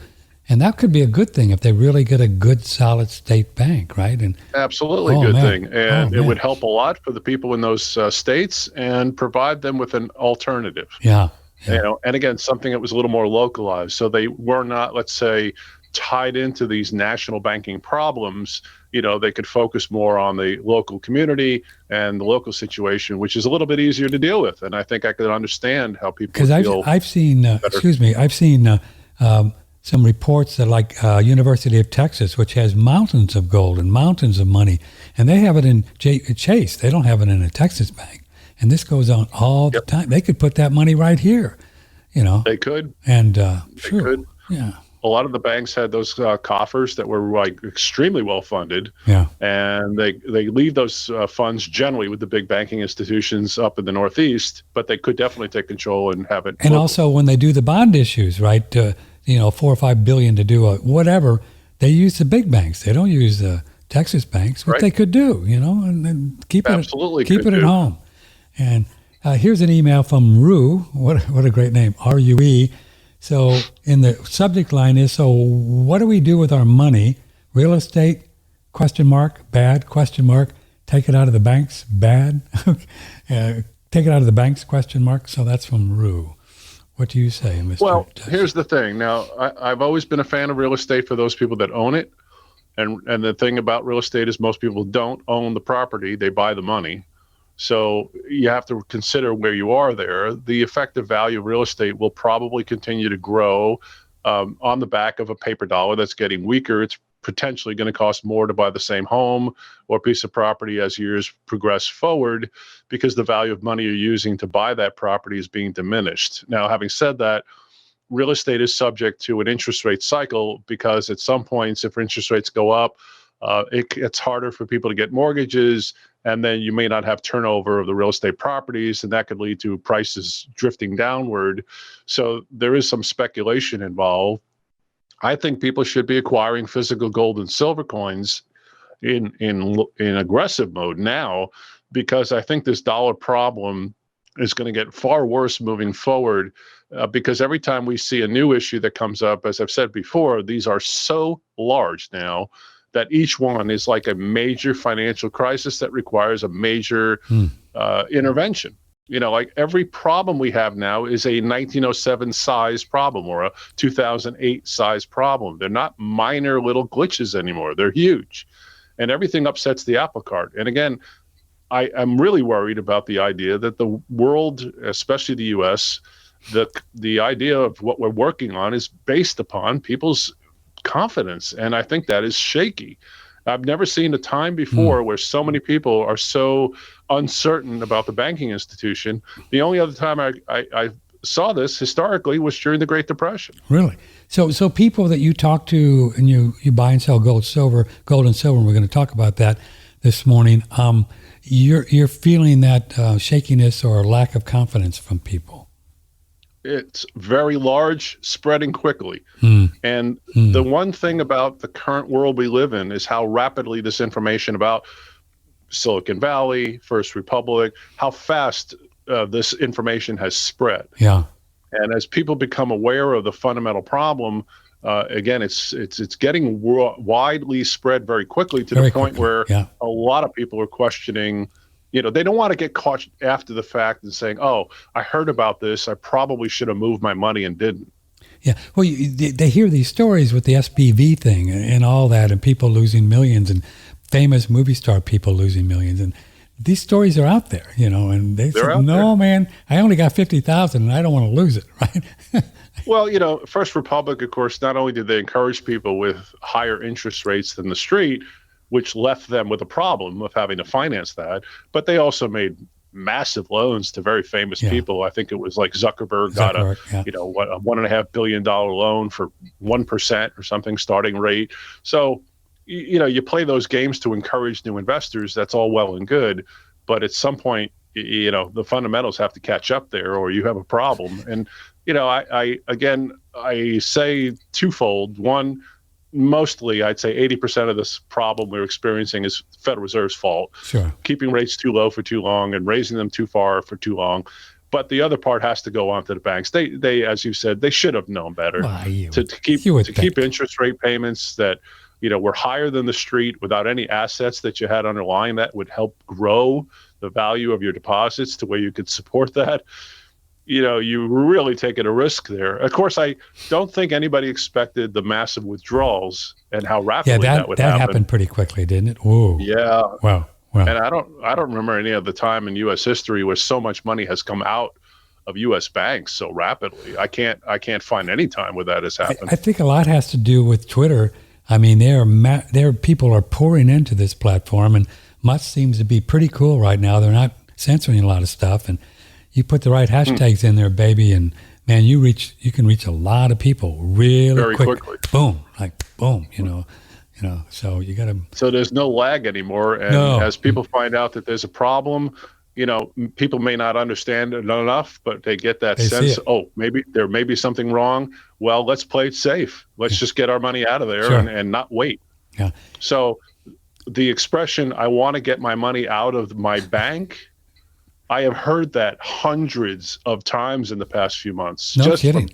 and that could be a good thing if they really get a good, solid state bank, right? And absolutely good thing, and it would help a lot for the people in those states and provide them with an alternative. And again, something that was a little more localized, so they were not, let's say, tied into these national banking problems. They could focus more on the local community and the local situation, which is a little bit easier to deal with. And I think I could understand how people feel. Because I've seen, I've seen some reports that, like University of Texas, which has mountains of gold and mountains of money, and they have it in Chase. They don't have it in a Texas bank. And this goes on all the time. They could put that money right here, They could. And they could. Yeah. A lot of the banks had those coffers that were extremely well funded, and they leave those funds generally with the big banking institutions up in the Northeast, but they could definitely take control and have it. And also when they do the bond issues, right, $4 or $5 billion to do whatever, they use the big banks. They don't use the Texas banks, which they could do, and then keep it at home. And here's an email from Rue. What a great name, RUE. So in the subject line is, so what do we do with our money? Real estate, ? Bad, ? Take it out of the banks, bad? Take it out of the banks, ? So that's from Rue. What do you say, Mr. Well, Dashevsky? Here's the thing. Now, I've always been a fan of real estate for those people that own it. And the thing about real estate is most people don't own the property. They buy the money. So you have to consider where you are there. The effective value of real estate will probably continue to grow on the back of a paper dollar that's getting weaker. It's potentially going to cost more to buy the same home or piece of property as years progress forward, because the value of money you're using to buy that property is being diminished. Now, having said that, real estate is subject to an interest rate cycle, because at some points, if interest rates go up, it's harder for people to get mortgages, and then you may not have turnover of the real estate properties, and that could lead to prices drifting downward. So there is some speculation involved. I think people should be acquiring physical gold and silver coins in aggressive mode now, because I think this dollar problem is going to get far worse moving forward, because every time we see a new issue that comes up, as I've said before, these are so large now that each one is like a major financial crisis that requires a major intervention. Like every problem we have now is a 1907 size problem or a 2008 size problem. They're not minor little glitches anymore. They're huge. And everything upsets the apple cart. And again, I'm really worried about the idea that the world, especially the U.S., the idea of what we're working on is based upon people's confidence. And I think that is shaky. I've never seen a time before where so many people are so uncertain about the banking institution. The only other time I saw this historically was during the Great Depression. Really? So people that you talk to and you buy and sell gold and silver, and we're going to talk about that this morning. You're feeling that shakiness or lack of confidence from people. It's very large, spreading quickly. And the one thing about the current world we live in is how rapidly this information about Silicon Valley, First Republic, how fast this information has spread. Yeah. And as people become aware of the fundamental problem, again, it's getting widely spread very quickly to the point where a lot of people are questioning. They don't want to get caught after the fact and saying, "Oh, I heard about this. I probably should have moved my money and didn't." Yeah. Well, they hear these stories with the SPV thing and all that, and people losing millions, and famous movie star people losing millions, and these stories are out there, and they say, "No, man, I only got 50,000, and I don't want to lose it." Right? Well, First Republic, of course, not only did they encourage people with higher interest rates than the street, which left them with a problem of having to finance that, but they also made massive loans to very famous people. I think it was like Zuckerberg got a $1.5 billion loan for 1% or something starting rate. So, you play those games to encourage new investors. That's all well and good, but at some point, the fundamentals have to catch up there, or you have a problem. And I say twofold. One, mostly, I'd say 80% of this problem we're experiencing is Federal Reserve's fault. Sure. Keeping rates too low for too long and raising them too far for too long. But the other part has to go on to the banks. They, as you said, they should have known better to keep interest rate payments that were higher than the street without any assets that you had underlying that would help grow the value of your deposits to where you could support that. You were really taking a risk there. Of course, I don't think anybody expected the massive withdrawals and how rapidly that would happen. That happened pretty quickly, didn't it? Whoa. Yeah. Wow. And I don't remember any other time in U.S. history where so much money has come out of U.S. banks so rapidly. I can't find any time where that has happened. I think a lot has to do with Twitter. I mean, there people are pouring into this platform, and Musk seems to be pretty cool right now. They're not censoring a lot of stuff, and you put the right hashtags in there, baby, and man, you can reach a lot of people really very quickly. Boom, So you got to. So there's no lag anymore, and as people find out that there's a problem, people may not understand it enough, but they get that sense. Oh, maybe there may be something wrong. Well, let's play it safe. Let's just get our money out of there and not wait. Yeah. So the expression, "I want to get my money out of my bank," I have heard that hundreds of times in the past few months. No kidding.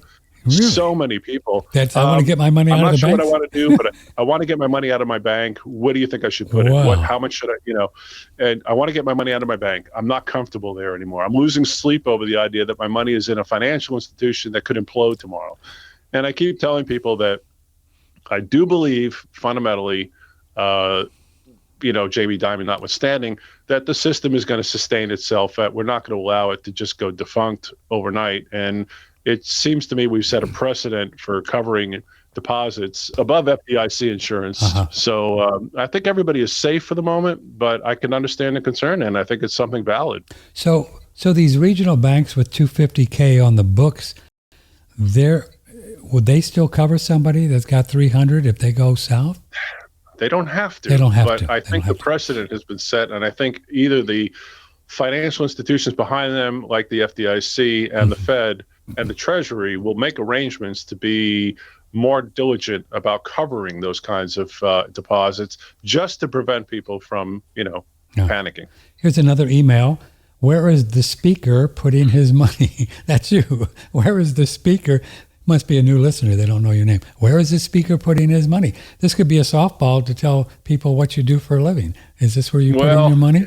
Really? So many people. I want to get my money out of the bank. I'm not sure what I want to do, but I want to get my money out of my bank. What do you think I should put in? How much should I, and I want to get my money out of my bank. I'm not comfortable there anymore. I'm losing sleep over the idea that my money is in a financial institution that could implode tomorrow. And I keep telling people that I do believe fundamentally, Jamie Dimon notwithstanding, that the system is going to sustain itself. We're not going to allow it to just go defunct overnight. And it seems to me we've set a precedent for covering deposits above FDIC insurance. So I think everybody is safe for the moment, but I can understand the concern, and I think it's something valid. So these regional banks with $250K on the books, would they still cover somebody that's got 300 if they go south? They don't have to. They don't have but to. I think the precedent has been set, and I think either the financial institutions behind them, like the FDIC and the Fed and the Treasury, will make arrangements to be more diligent about covering those kinds of deposits, just to prevent people from, panicking. Here's another email. Where is the speaker putting his money? That's you. Where is the speaker Must be a new listener. They don't know your name. Where is this speaker putting his money? This could be a softball to tell people what you do for a living. Is this where you put in your money?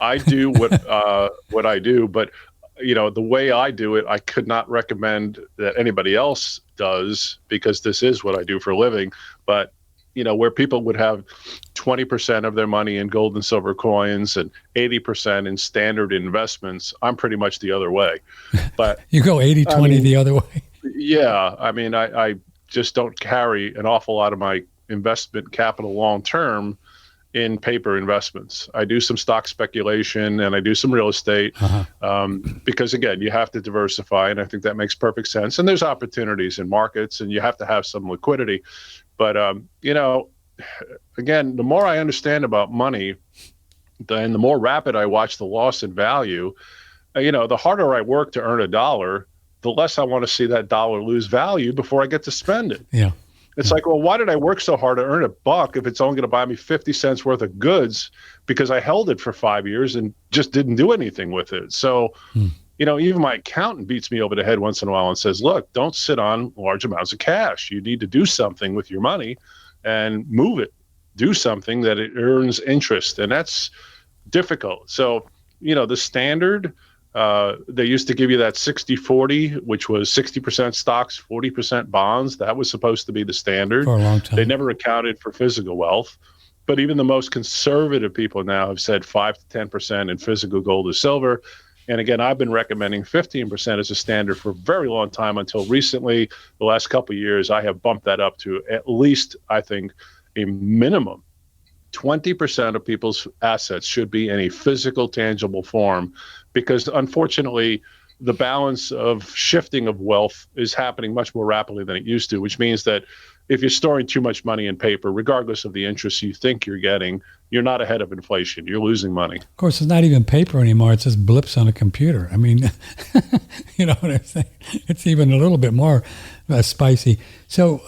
I do what I do, but the way I do it, I could not recommend that anybody else does, because this is what I do for a living. But where people would have 20% of their money in gold and silver coins and 80% in standard investments, I'm pretty much the other way. But you go 80-20 the other way. Yeah. I just don't carry an awful lot of my investment capital long-term in paper investments. I do some stock speculation and I do some real estate because, again, you have to diversify, and I think that makes perfect sense. And there's opportunities in markets, and you have to have some liquidity. But, again, the more I understand about money, and the more rapid I watch the loss in value, the harder I work to earn a dollar, the less I want to see that dollar lose value before I get to spend it. Yeah. It's like, well, why did I work so hard to earn $1 if it's only going to buy me 50 cents worth of goods because I held it for 5 years and just didn't do anything with it? So, even my accountant beats me over the head once in a while and says, look, don't sit on large amounts of cash. You need to do something with your money and move it. Do something that it earns interest. And that's difficult. So, the standard, they used to give you that 60-40, which was 60% stocks, 40% bonds. That was supposed to be the standard. For a long time. They never accounted for physical wealth. But even the most conservative people now have said 5 to 10% in physical gold or silver. And again, I've been recommending 15% as a standard for a very long time until recently. The last couple of years, I have bumped that up to at least, I think, a minimum 20% of people's assets should be in a physical, tangible form, because unfortunately, the balance of shifting of wealth is happening much more rapidly than it used to, which means that if you're storing too much money in paper, regardless of the interest you think you're getting, you're not ahead of inflation. You're losing money. Of course, it's not even paper anymore. It's just blips on a computer. I mean, you know what I'm saying? It's even a little bit more spicy. So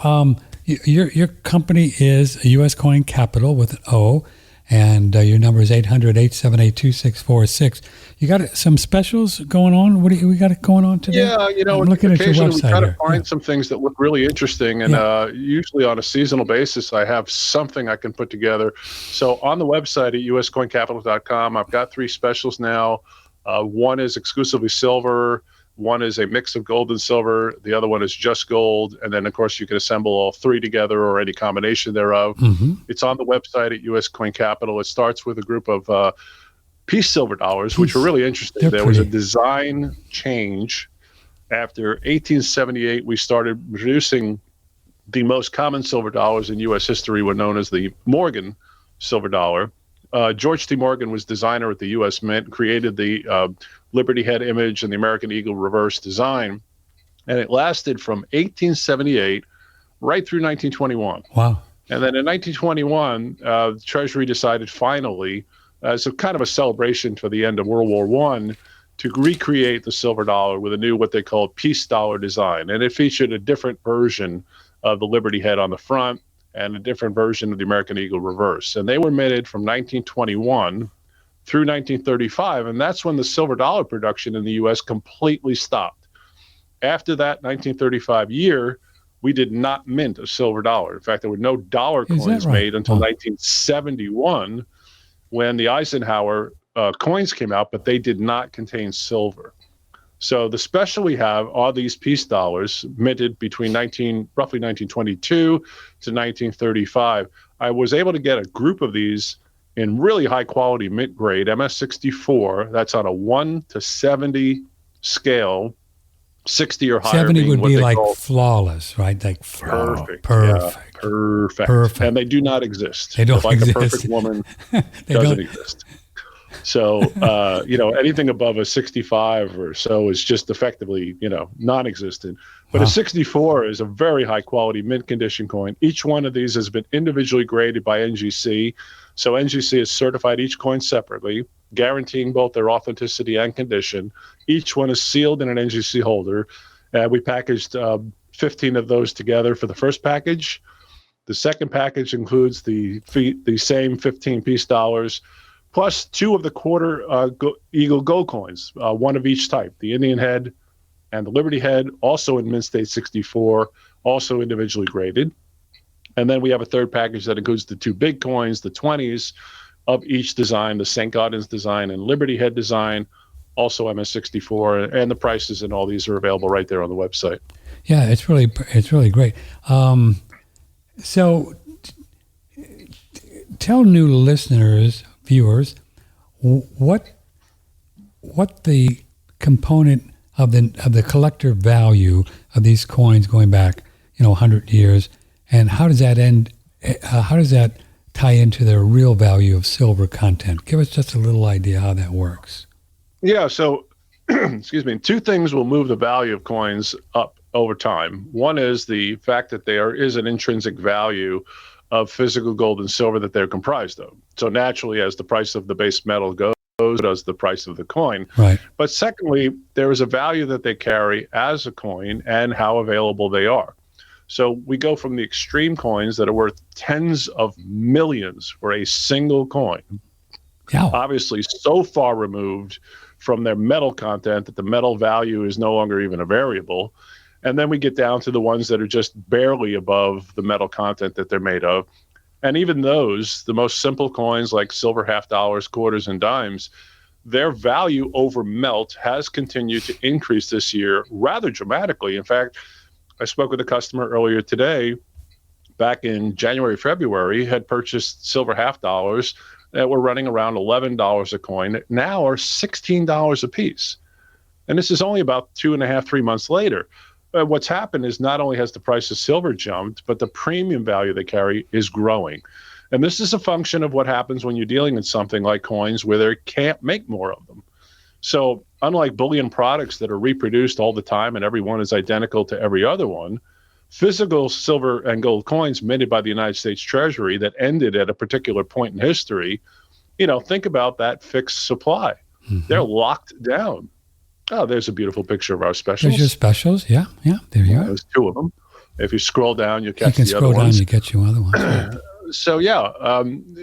your company is U.S. Coin Capital with an O, and your number is 800-878-2646. You got some specials going on? What do we got going on today? Yeah, I'm looking at your website we try to here. find some things that look really interesting, and usually on a seasonal basis, I have something I can put together. So on the website at uscoincapital.com, I've got 3 specials now. One is exclusively silver. One is a mix of gold and silver. The other one is just gold. And then, of course, you can assemble all 3 together or any combination thereof. Mm-hmm. It's on the website at US Coin Capital. It starts with a group of piece silver dollars, which were really interesting. There was a design change. After 1878, we started producing the most common silver dollars in U.S. history, were known as the Morgan silver dollar. George T. Morgan was designer at the U.S. Mint, created the Liberty Head image and the American Eagle reverse design. And it lasted from 1878 right through 1921. Wow. And then in 1921, the Treasury decided finally, as a kind of a celebration for the end of World War I, to recreate the silver dollar with a new, what they called peace dollar design. And it featured a different version of the Liberty Head on the front and a different version of the American Eagle reverse. And they were minted from 1921 through 1935, and that's when the silver dollar production in the U.S. completely stopped. After that 1935 year, we did not mint a silver dollar. In fact, there were no dollar coins made until 1971, when the Eisenhower coins came out, but they did not contain silver. So the special we have are these peace dollars minted between roughly 1922 to 1935. I was able to get a group of these in really high quality mint grade MS64. That's on a 1 to 70 scale, 60 or higher. 70 would be like flawless, right? Like perfect. Perfect. Yeah, perfect. And they do not exist. They don't like exist. A perfect woman doesn't exist. So, anything above a 65 or so is just effectively, non-existent. But a 64 is a very high quality mint condition coin. Each one of these has been individually graded by NGC. So NGC has certified each coin separately, guaranteeing both their authenticity and condition. Each one is sealed in an NGC holder. We packaged 15 of those together for the first package. The second package includes the same 15 peace dollars, plus 2 of the quarter Eagle gold coins, one of each type, the Indian head and the Liberty Head, also in Mint State 64, also individually graded. And then we have a third package that includes the 2 big coins, the 20s of each design, the St. Gaudens design and Liberty Head design, also MS64, and the prices and all these are available right there on the website. Yeah, it's really great. So tell new listeners, viewers, what the component of the collector value of these coins going back, 100 years, and how does that tie into their real value of silver content? Give us just a little idea how that works. Yeah, so excuse me, 2 things will move the value of coins up over time. One is the fact that there is an intrinsic value of physical gold and silver that they're comprised of. So naturally, as the price of the base metal goes, does the price of the coin. Right. But secondly, there is a value that they carry as a coin and how available they are. So we go from the extreme coins that are worth tens of millions for a single coin, obviously so far removed from their metal content that the metal value is no longer even a variable. And then we get down to the ones that are just barely above the metal content that they're made of. And even those, the most simple coins like silver half dollars, quarters, and dimes, their value over melt has continued to increase this year rather dramatically. In fact, I spoke with a customer earlier today, back in January, February, had purchased silver half dollars that were running around $11 a coin, now are $16 a piece. And this is only about 2.5, 3 months later. What's happened is not only has the price of silver jumped, but the premium value they carry is growing. And this is a function of what happens when you're dealing in something like coins where they can't make more of them. So unlike bullion products that are reproduced all the time and every one is identical to every other one, physical silver and gold coins minted by the United States Treasury that ended at a particular point in history, think about that fixed supply. Mm-hmm. They're locked down. Oh, there's a beautiful picture of our specials. There's your specials, yeah. There you are. There's 2 of them. If you scroll down, you catch the other ones. You can scroll down, you get you other ones. So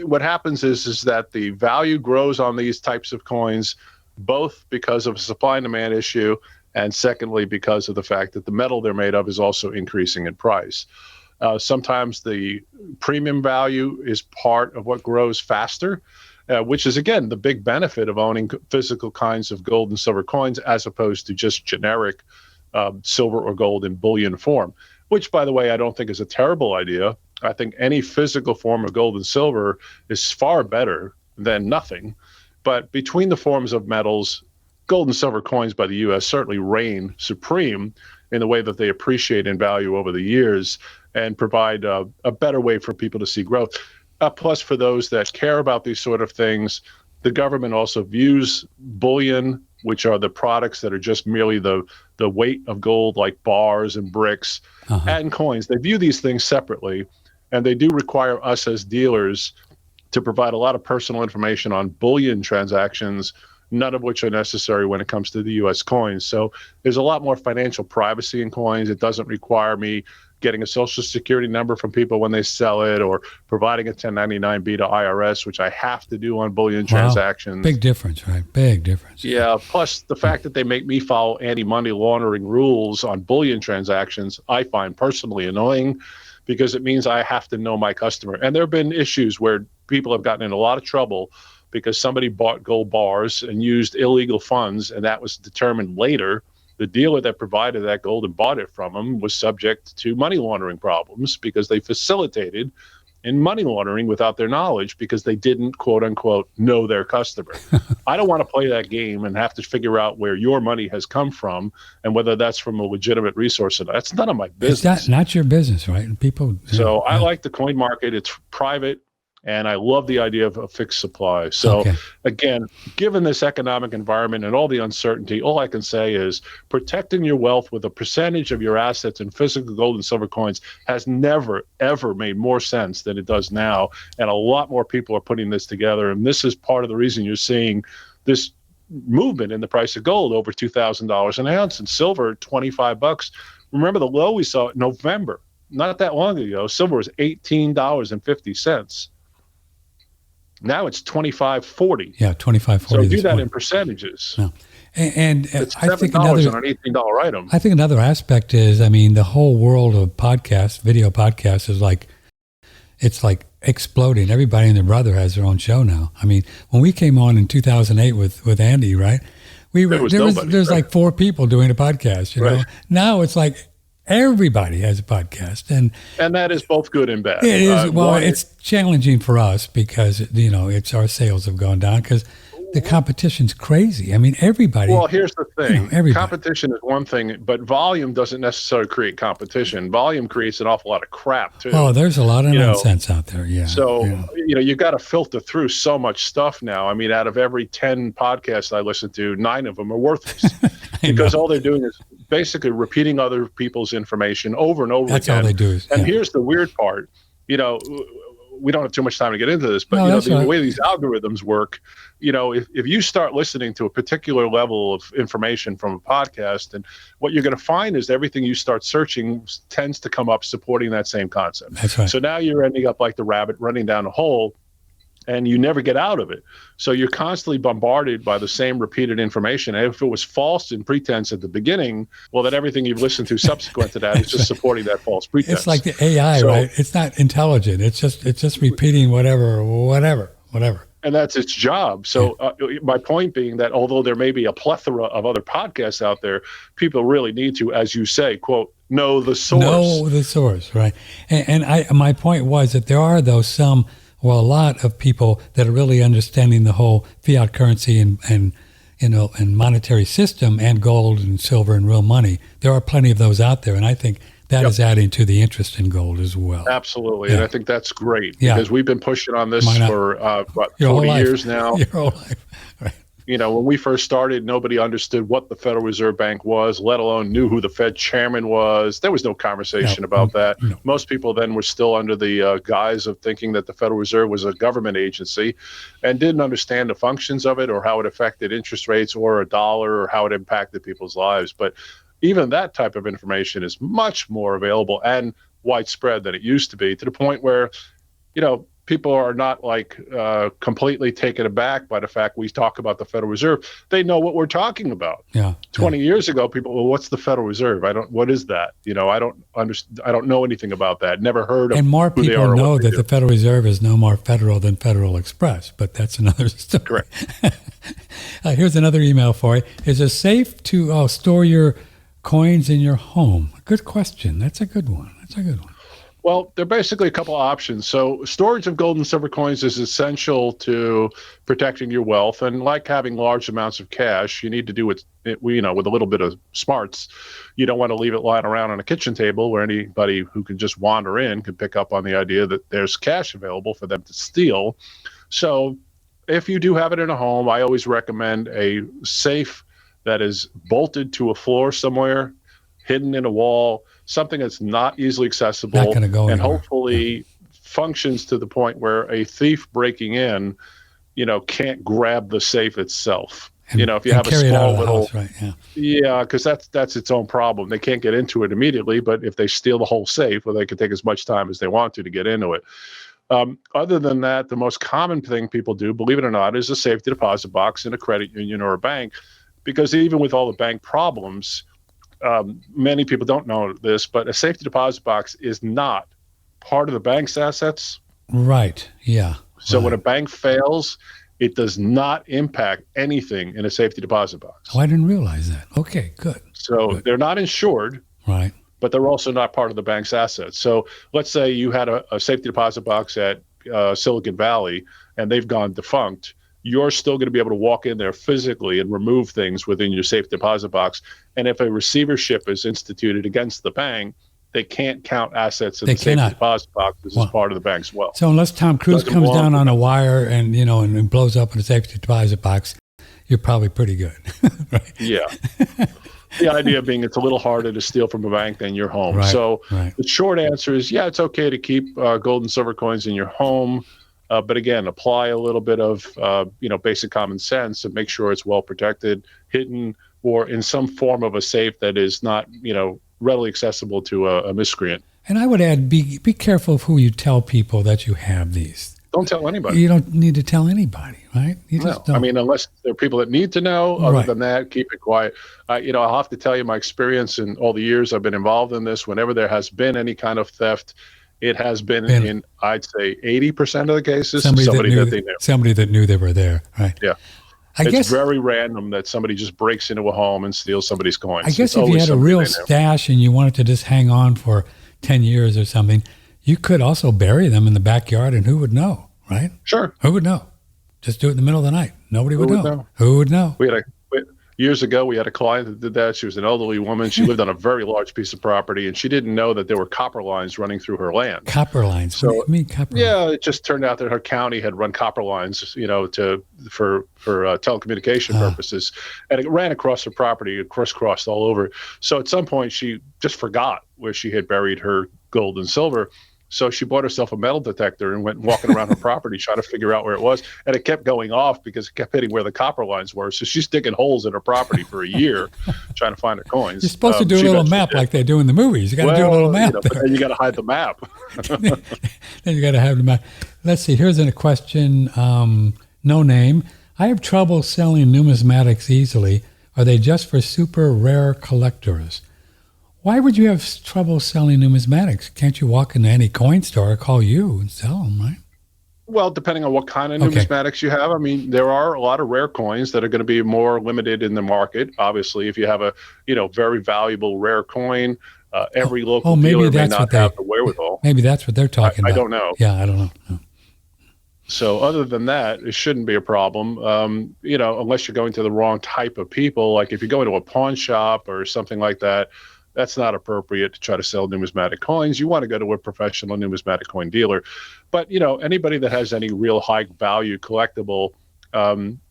what happens is that the value grows on these types of coins, both because of a supply and demand issue, and secondly, because of the fact that the metal they're made of is also increasing in price. Sometimes the premium value is part of what grows faster, which is, again, the big benefit of owning physical kinds of gold and silver coins as opposed to just generic silver or gold in bullion form, which, by the way, I don't think is a terrible idea. I think any physical form of gold and silver is far better than nothing. But between the forms of metals, gold and silver coins by the U.S. certainly reign supreme in the way that they appreciate in value over the years and provide a better way for people to see growth. Plus, for those that care about these sort of things, the government also views bullion, which are the products that are just merely the weight of gold, like bars and bricks, and coins. They view these things separately, and they do require us as dealers to provide a lot of personal information on bullion transactions, none of which are necessary when it comes to the U.S. coins. So there's a lot more financial privacy in coins. It doesn't require me getting a social security number from people when they sell it or providing a 1099-B to IRS, which I have to do on bullion transactions. Big difference, right? Big difference. Yeah, plus the fact that they make me follow anti-money laundering rules on bullion transactions, I find personally annoying because it means I have to know my customer. And there have been issues where people have gotten in a lot of trouble because somebody bought gold bars and used illegal funds, and that was determined later. The dealer that provided that gold and bought it from them was subject to money laundering problems because they facilitated in money laundering without their knowledge because they didn't, quote unquote, know their customer. I don't want to play that game and have to figure out where your money has come from and whether that's from a legitimate resource or not. That's none of my business. It's not your business, right? People. So I like the coin market. It's private. And I love the idea of a fixed supply. So again, given this economic environment and all the uncertainty, all I can say is protecting your wealth with a percentage of your assets in physical gold and silver coins has never, ever made more sense than it does now. And a lot more people are putting this together. And this is part of the reason you're seeing this movement in the price of gold over $2,000 an ounce and silver, $25. Remember the low we saw in November, not that long ago, silver was $18.50. Now it's $25.40. Yeah, $25.40. So do that in percentages. Yeah. And It's I think $7 on an $18 item. I think another aspect is, I mean, the whole world of podcasts, video podcasts, is like, it's like exploding. Everybody and their brother has their own show now. I mean, when we came on in 2008 with Andy, right? There's like 4 people doing a podcast. You know, now it's like everybody has a podcast, and that is both good and bad. It is. It's challenging for us because it's our sales have gone down because the competition's crazy. I mean, everybody. Well, here's the thing. Everybody. Competition is one thing, but volume doesn't necessarily create competition. Volume creates an awful lot of crap, too. Oh, there's a lot of nonsense out there, yeah. So, you've got to filter through so much stuff now. I mean, out of every 10 podcasts I listen to, 9 of them are worthless because all they're doing is basically repeating other people's information over and over again. That's all they do. And here's the weird part. We don't have too much time to get into this, but the way these algorithms work, if you start listening to a particular level of information from a podcast, and what you're going to find is everything you start searching tends to come up supporting that same concept. That's right. So now you're ending up like the rabbit running down a hole, and you never get out of it. So you're constantly bombarded by the same repeated information. And if it was false in pretense at the beginning, well, then everything you've listened to subsequent to that is just supporting that false pretense. It's like the AI, right? It's not intelligent. It's just repeating whatever. And that's its job. So my point being that although there may be a plethora of other podcasts out there, people really need to, as you say, quote, know the source. Know the source, right? And my point was that there are, though, a lot of people that are really understanding the whole fiat currency and monetary system and gold and silver and real money. There are plenty of those out there, and I think that is adding to the interest in gold as well. Absolutely, and I think that's great because we've been pushing on this for 40 years now. Your whole life, right? When we first started, nobody understood what the Federal Reserve Bank was, let alone knew who the Fed chairman was. There was no conversation about that. No. Most people then were still under the guise of thinking that the Federal Reserve was a government agency and didn't understand the functions of it or how it affected interest rates or a dollar or how it impacted people's lives. But even that type of information is much more available and widespread than it used to be, to the point where, people are not completely taken aback by the fact we talk about the Federal Reserve. They know what we're talking about. 20 years ago, people, well, what's the Federal Reserve? What is that? I don't understand. I don't know anything about that. Never heard of. And more people know that the Federal Reserve is no more federal than Federal Express, but that's another story. Correct. Here's another email for you. Is it safe to store your coins in your home? Good question. That's a good one. Well, there are basically a couple of options. So storage of gold and silver coins is essential to protecting your wealth. And like having large amounts of cash, you need to do it with a little bit of smarts. You don't want to leave it lying around on a kitchen table where anybody who can just wander in can pick up on the idea that there's cash available for them to steal. So if you do have it in a home, I always recommend a safe that is bolted to a floor somewhere, hidden in a wall, something that's not easily accessible, not gonna go and anywhere. Hopefully functions to the point where a thief breaking in, can't grab the safe itself. If you have a small little, because that's its own problem. They can't get into it immediately, but if they steal the whole safe, well, they can take as much time as they want to get into it. Other than that, the most common thing people do, believe it or not, is a safety deposit box in a credit union or a bank, because even with all the bank problems, many people don't know this, but a safety deposit box is not part of the bank's assets. Right. Yeah. So when a bank fails, it does not impact anything in a safety deposit box. Oh, I didn't realize that. Okay, good. So they're not insured. Right. But they're also not part of the bank's assets. So let's say you had a safety deposit box at Silicon Valley and they've gone defunct. You're still going to be able to walk in there physically and remove things within your safe deposit box. And if a receivership is instituted against the bank, they can't count assets in the safe deposit box as part of the bank's wealth. So unless Tom Cruise comes down on a wire and and blows up in a safety deposit box, you're probably pretty good. Right? Yeah. The idea being it's a little harder to steal from a bank than your home. Right, so the short answer is, it's okay to keep gold and silver coins in your home. But again, apply a little bit of, basic common sense and make sure it's well protected, hidden, or in some form of a safe that is not, readily accessible to a miscreant. And I would add, be careful of who you tell people that you have these. Don't tell anybody. You don't need to tell anybody, right? You just don't. I mean, unless there are people that need to know. Other than that, keep it quiet. I'll have to tell you my experience in all the years I've been involved in this. Whenever there has been any kind of theft, it has been in, I'd say, 80% of the cases, somebody that they knew. Somebody that knew they were there, right? Yeah. It's very random that somebody just breaks into a home and steals somebody's coins. I guess if you had a real stash and you wanted to just hang on for 10 years or something, you could also bury them in the backyard, and who would know, right? Sure. Who would know? Just do it in the middle of the night. Nobody would know. Who would know? Years ago, we had a client that did that. She was an elderly woman. She lived on a very large piece of property, and she didn't know that there were copper lines running through her land. Copper lines? So, what do you mean copper lines? Yeah, it just turned out that her county had run copper lines, for telecommunication purposes, and it ran across her property. It crisscrossed all over. So at some point, she just forgot where she had buried her gold and silver. So she bought herself a metal detector and went walking around her property trying to figure out where it was. And it kept going off because it kept hitting where the copper lines were. So she's digging holes in her property for a year trying to find her coins. You're supposed to do a little map like they do in the movies. You got to do a little map. But then you got to hide the map. Then you got to have the map. Let's see. Here's a question. No name. I have trouble selling numismatics easily. Are they just for super rare collectors? Why would you have trouble selling numismatics? Can't you walk into any coin store or call you and sell them, right? Well, depending on what kind of numismatics you have. I mean, there are a lot of rare coins that are going to be more limited in the market. Obviously, if you have a very valuable rare coin, every local dealer may not have the wherewithal. Maybe that's what they're talking about. I don't know. Yeah, I don't know. No. So other than that, it shouldn't be a problem, unless you're going to the wrong type of people. Like if you go into a pawn shop or something like that, that's not appropriate to try to sell numismatic coins. You want to go to a professional numismatic coin dealer. But, anybody that has any real high value collectible,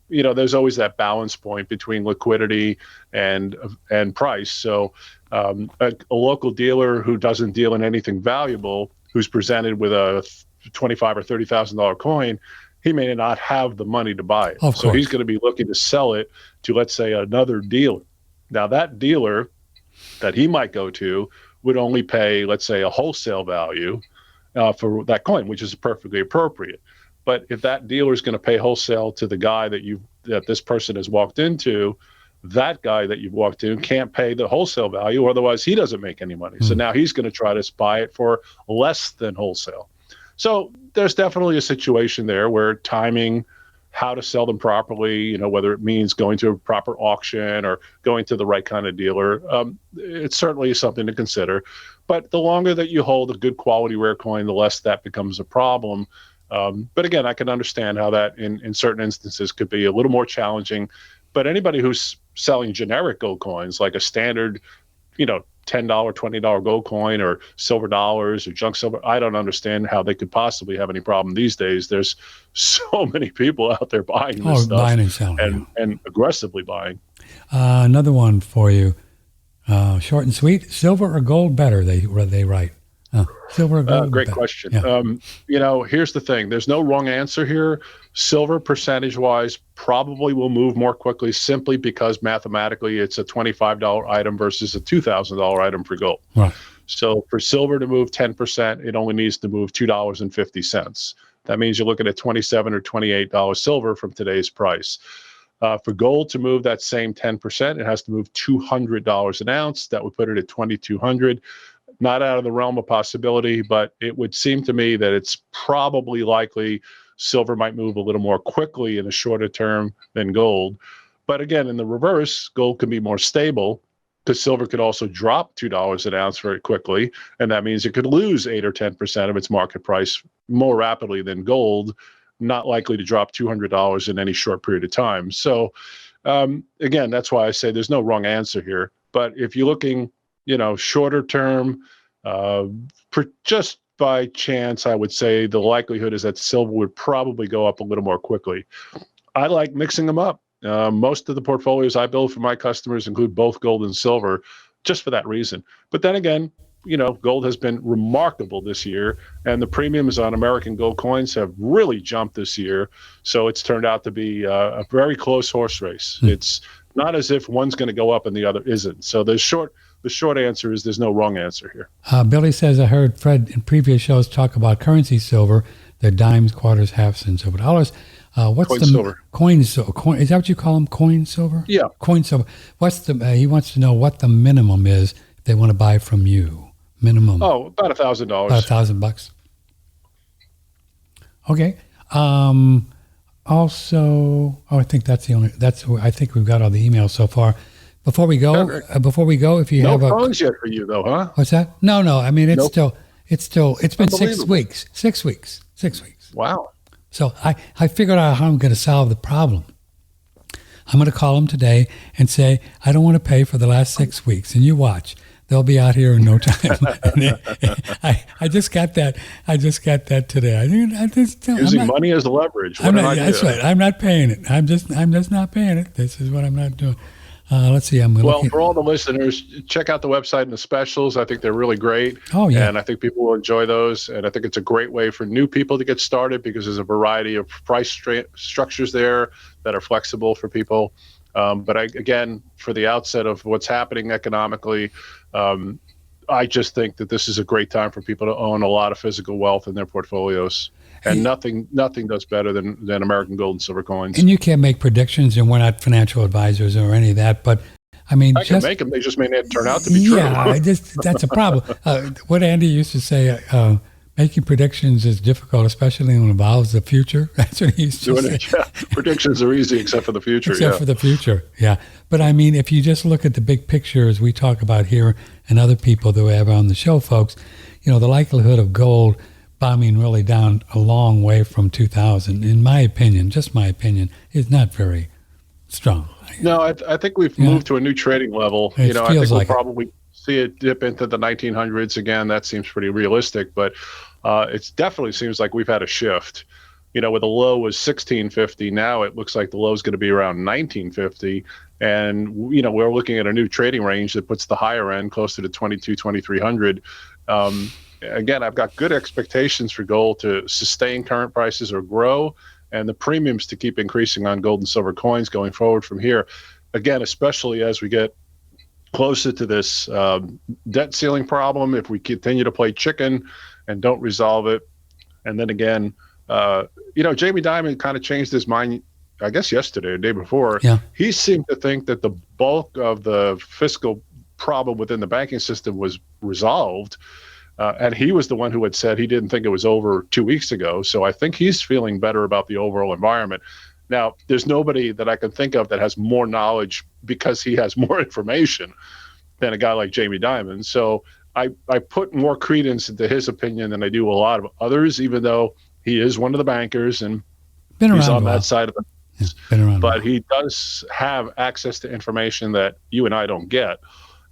there's always that balance point between liquidity and price. So a local dealer who doesn't deal in anything valuable, who's presented with a $25,000 or $30,000 coin, he may not have the money to buy it. So he's going to be looking to sell it to, let's say, another dealer. Now that dealer that he might go to would only pay, let's say, a wholesale value for that coin, which is perfectly appropriate. But if that dealer is going to pay wholesale to the guy that this person has walked into, that guy that you've walked in can't pay the wholesale value, otherwise he doesn't make any money. So now he's going to try to buy it for less than wholesale. So there's definitely a situation there where timing, how to sell them properly, whether it means going to a proper auction or going to the right kind of dealer, it's certainly something to consider. But the longer that you hold a good quality rare coin, the less that becomes a problem. But again, I can understand how that in certain instances could be a little more challenging. But anybody who's selling generic gold coins, like a standard, $10, $20 gold coin or silver dollars or junk silver, I don't understand how they could possibly have any problem these days. There's so many people out there buying this stuff buying and selling, and aggressively buying. Another one for you, short and sweet. Silver or gold better? They write. Silver or gold? Great better. question. Yeah. Here's the thing. There's no wrong answer here. Silver percentage-wise probably will move more quickly simply because mathematically it's a $25 item versus a $2,000 item for gold. Right. So for silver to move 10%, it only needs to move $2.50. That means you're looking at $27 or $28 silver from today's price. For gold to move that same 10%, it has to move $200 an ounce. That would put it at $2,200. Not out of the realm of possibility, but it would seem to me that it's probably likely silver might move a little more quickly in the shorter term than gold. But again, in the reverse, gold can be more stable because silver could also drop $2 an ounce very quickly. And that means it could lose 8 or 10% of its market price more rapidly than gold, not likely to drop $200 in any short period of time. So again, that's why I say there's no wrong answer here. But if you're looking, shorter term, just by chance, I would say the likelihood is that silver would probably go up a little more quickly. I like mixing them up. Most of the portfolios I build for my customers include both gold and silver just for that reason. But then again, gold has been remarkable this year, and the premiums on American gold coins have really jumped this year. So it's turned out to be a very close horse race. It's not as if one's going to go up and the other isn't. So the short answer is there's no wrong answer here. Billy says, I heard Fred in previous shows talk about currency silver. They're dimes, quarters, halves, and silver dollars. What's Coin the silver. Coin silver? Coin, is that what you call them? Coin silver? Yeah. Coin silver. What's the? He wants to know what the minimum is if they want to buy from you. Minimum. Oh, about $1,000. About $1,000. Okay. Also, I think that's the only. I think we've got all the emails so far. Before we go, if you have no phones yet for you though, huh? What's that? No. I mean, it's Nope. it's been 6 weeks. 6 weeks. 6 weeks. Wow. So I figured out how I'm going to solve the problem. I'm going to call them today and say, I don't want to pay for the last 6 weeks. And you watch. They'll be out here in no time. I just got that. I just got that today. Using money as leverage. What an idea. That's right. I'm not paying it. I'm just not paying it. This is what I'm not doing. Let's see. Well, for all the listeners, check out the website and the specials. I think they're really great. Oh, yeah. And I think people will enjoy those. And I think it's a great way for new people to get started because there's a variety of price structures there that are flexible for people. But again, for the outset of what's happening economically, I just think that this is a great time for people to own a lot of physical wealth in their portfolios. And nothing does better than American gold and silver coins. And you can't make predictions, and we're not financial advisors or any of that. But I mean, I can make them. They just may not turn out to be true. Yeah, that's a problem. What Andy used to say, making predictions is difficult, especially when it involves the future. That's what he used to say. Yeah. Predictions are easy except for the future. For the future, yeah. But I mean, if you just look at the big picture, as we talk about here, and other people that we have on the show, folks, the likelihood of gold bombing really down a long way from 2000, in my opinion, just my opinion, is not very strong. No, I think we've moved to a new trading level. I think we'll probably see it dip into the 1900s again. That seems pretty realistic, but it definitely seems like we've had a shift. Where the low was 1650, now it looks like the low is going to be around 1950. And, we're looking at a new trading range that puts the higher end closer to 2300. Again, I've got good expectations for gold to sustain current prices or grow, and the premiums to keep increasing on gold and silver coins going forward from here. Again, especially as we get closer to this debt ceiling problem, if we continue to play chicken and don't resolve it. And then again, Jamie Dimon kind of changed his mind, I guess yesterday or the day before. Yeah. He seemed to think that the bulk of the fiscal problem within the banking system was resolved. And he was the one who had said he didn't think it was over 2 weeks ago. So I think he's feeling better about the overall environment. Now, there's nobody that I can think of that has more knowledge because he has more information than a guy like Jamie Dimon. So I put more credence into his opinion than I do a lot of others, even though he is one of the bankers and he's on that side of the fence. But he does have access to information that you and I don't get.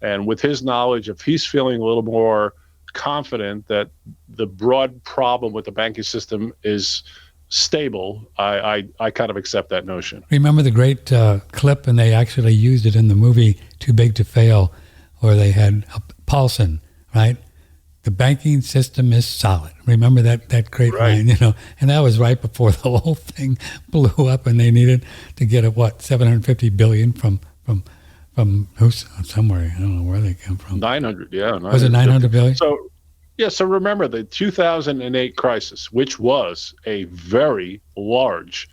And with his knowledge, if he's feeling a little more confident that the broad problem with the banking system is stable, I kind of accept that notion. Remember the great clip, and they actually used it in the movie Too Big to Fail, where they had Paulson, right? The banking system is solid. Remember that great line, and that was right before the whole thing blew up, and they needed to get $750 billion from who's somewhere. I don't know where they come from. 900, yeah. Was it 900 billion? So remember the 2008 crisis, which was a very large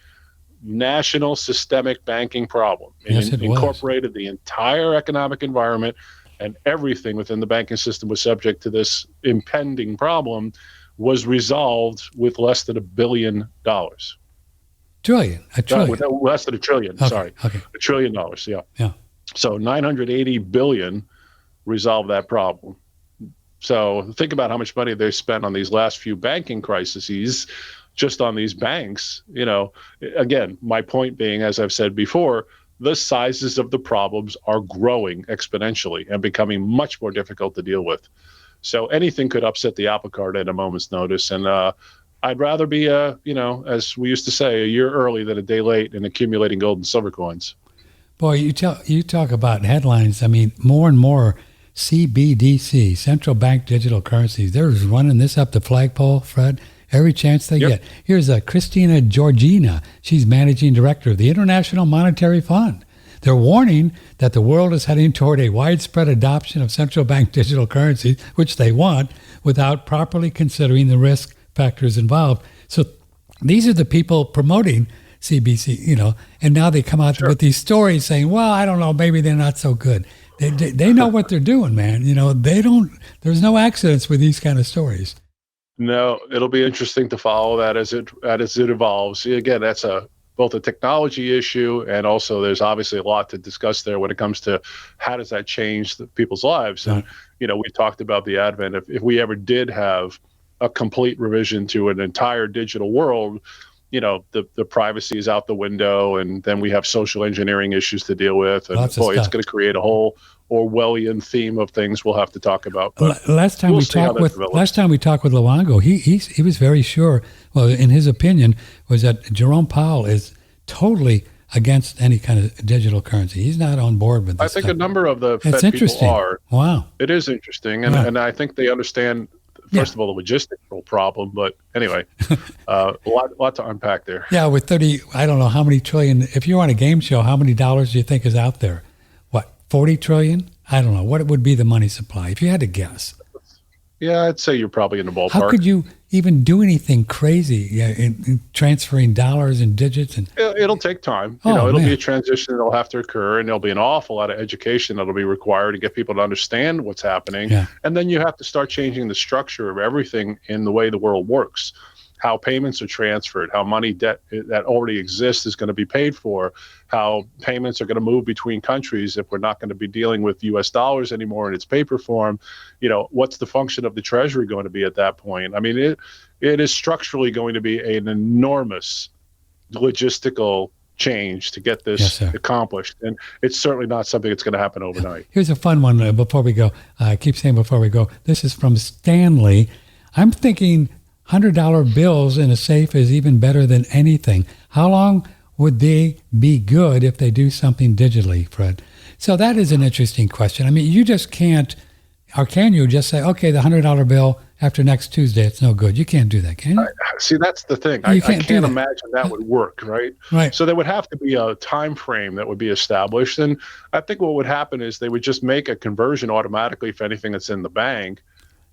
national systemic banking problem. Yes, it incorporated the entire economic environment, and everything within the banking system was subject to this impending problem, was resolved with less than $1 billion. Trillion. A trillion. With less than $1 trillion, Okay. $1 trillion, yeah. So 980 billion resolved that problem. So think about how much money they spent on these last few banking crises, just on these banks. Again, my point being, as I've said before, the sizes of the problems are growing exponentially and becoming much more difficult to deal with. So anything could upset the apple cart at a moment's notice. And I'd rather be, as we used to say, a year early than a day late in accumulating gold and silver coins. Boy, you talk about headlines. I mean, more and more CBDC, central bank digital currencies, they're running this up the flagpole, Fred, every chance they get. Here's Christina Georgina. She's managing director of the International Monetary Fund. They're warning that the world is heading toward a widespread adoption of central bank digital currencies, which they want, without properly considering the risk factors involved. So these are the people promoting CBC, and now they come out with these stories saying, well, I don't know, maybe they're not so good. They know what they're doing, man. There's no accidents with these kind of stories. No, it'll be interesting to follow that as it evolves. See, again, that's both a technology issue, and also there's obviously a lot to discuss there when it comes to how does that change people's lives. And, we talked about the advent of, if we ever did have a complete revision to an entire digital world, the privacy is out the window, and then we have social engineering issues to deal with. And it's going to create a whole Orwellian theme of things we'll have to talk about. But last time we talked with Luongo, he was very sure. Well, in his opinion, was that Jerome Powell is totally against any kind of digital currency. He's not on board with this. I think a number of the Fed people are. Wow, it is interesting, and I think they understand. First of all, the logistical problem, but anyway, a lot to unpack there. Yeah, with 30, I don't know how many trillion. If you're on a game show, how many dollars do you think is out there? What, 40 trillion? I don't know. What would be the money supply if you had to guess? Yeah, I'd say you're probably in the ballpark. How could you even do anything crazy in transferring dollars and digits? And it'll take time. It'll be a transition that'll have to occur, and there'll be an awful lot of education that'll be required to get people to understand what's happening. Yeah. And then you have to start changing the structure of everything in the way the world works. How payments are transferred, how money debt that already exists is going to be paid for, how payments are going to move between countries if we're not going to be dealing with U.S. dollars anymore in its paper form. What's the function of the Treasury going to be at that point? I mean, it is structurally going to be an enormous logistical change to get this accomplished. And it's certainly not something that's going to happen overnight. Here's a fun one before we go. I keep saying before we go. This is from Stanley. I'm thinking $100 bills in a safe is even better than anything. How long would they be good if they do something digitally, Fred? So that is an interesting question. I mean, you just can't, or can you just say, okay, the $100 bill after next Tuesday, it's no good. You can't do that, can you? See, that's the thing. I can't imagine that would work, right? Right. So there would have to be a time frame that would be established. And I think what would happen is they would just make a conversion automatically for anything that's in the bank,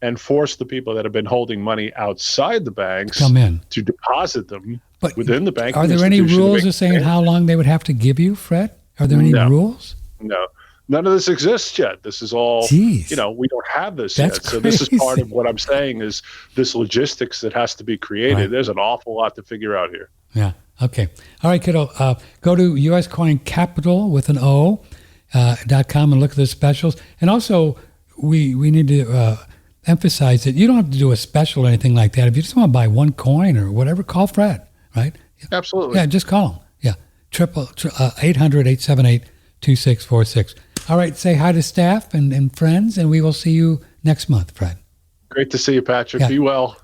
and force the people that have been holding money outside the banks come in to deposit them within the bank. Are there any rules of saying how long they would have to give you, Fred? Are there any rules? No. None of this exists yet. This is all, we don't have this yet. Crazy. So this is part of what I'm saying is this logistics that has to be created. Right. There's an awful lot to figure out here. Yeah. Okay. All right, kiddo. Go to US Coin Capital with an O, .com and look at the specials. And also, we need to emphasize that you don't have to do a special or anything like that. If you just want to buy one coin or whatever, call Fred, right? Absolutely. Yeah, just call him. Yeah, 800-878-2646. All right, say hi to staff and friends, and we will see you next month, Fred. Great to see you, Patrick. Be well.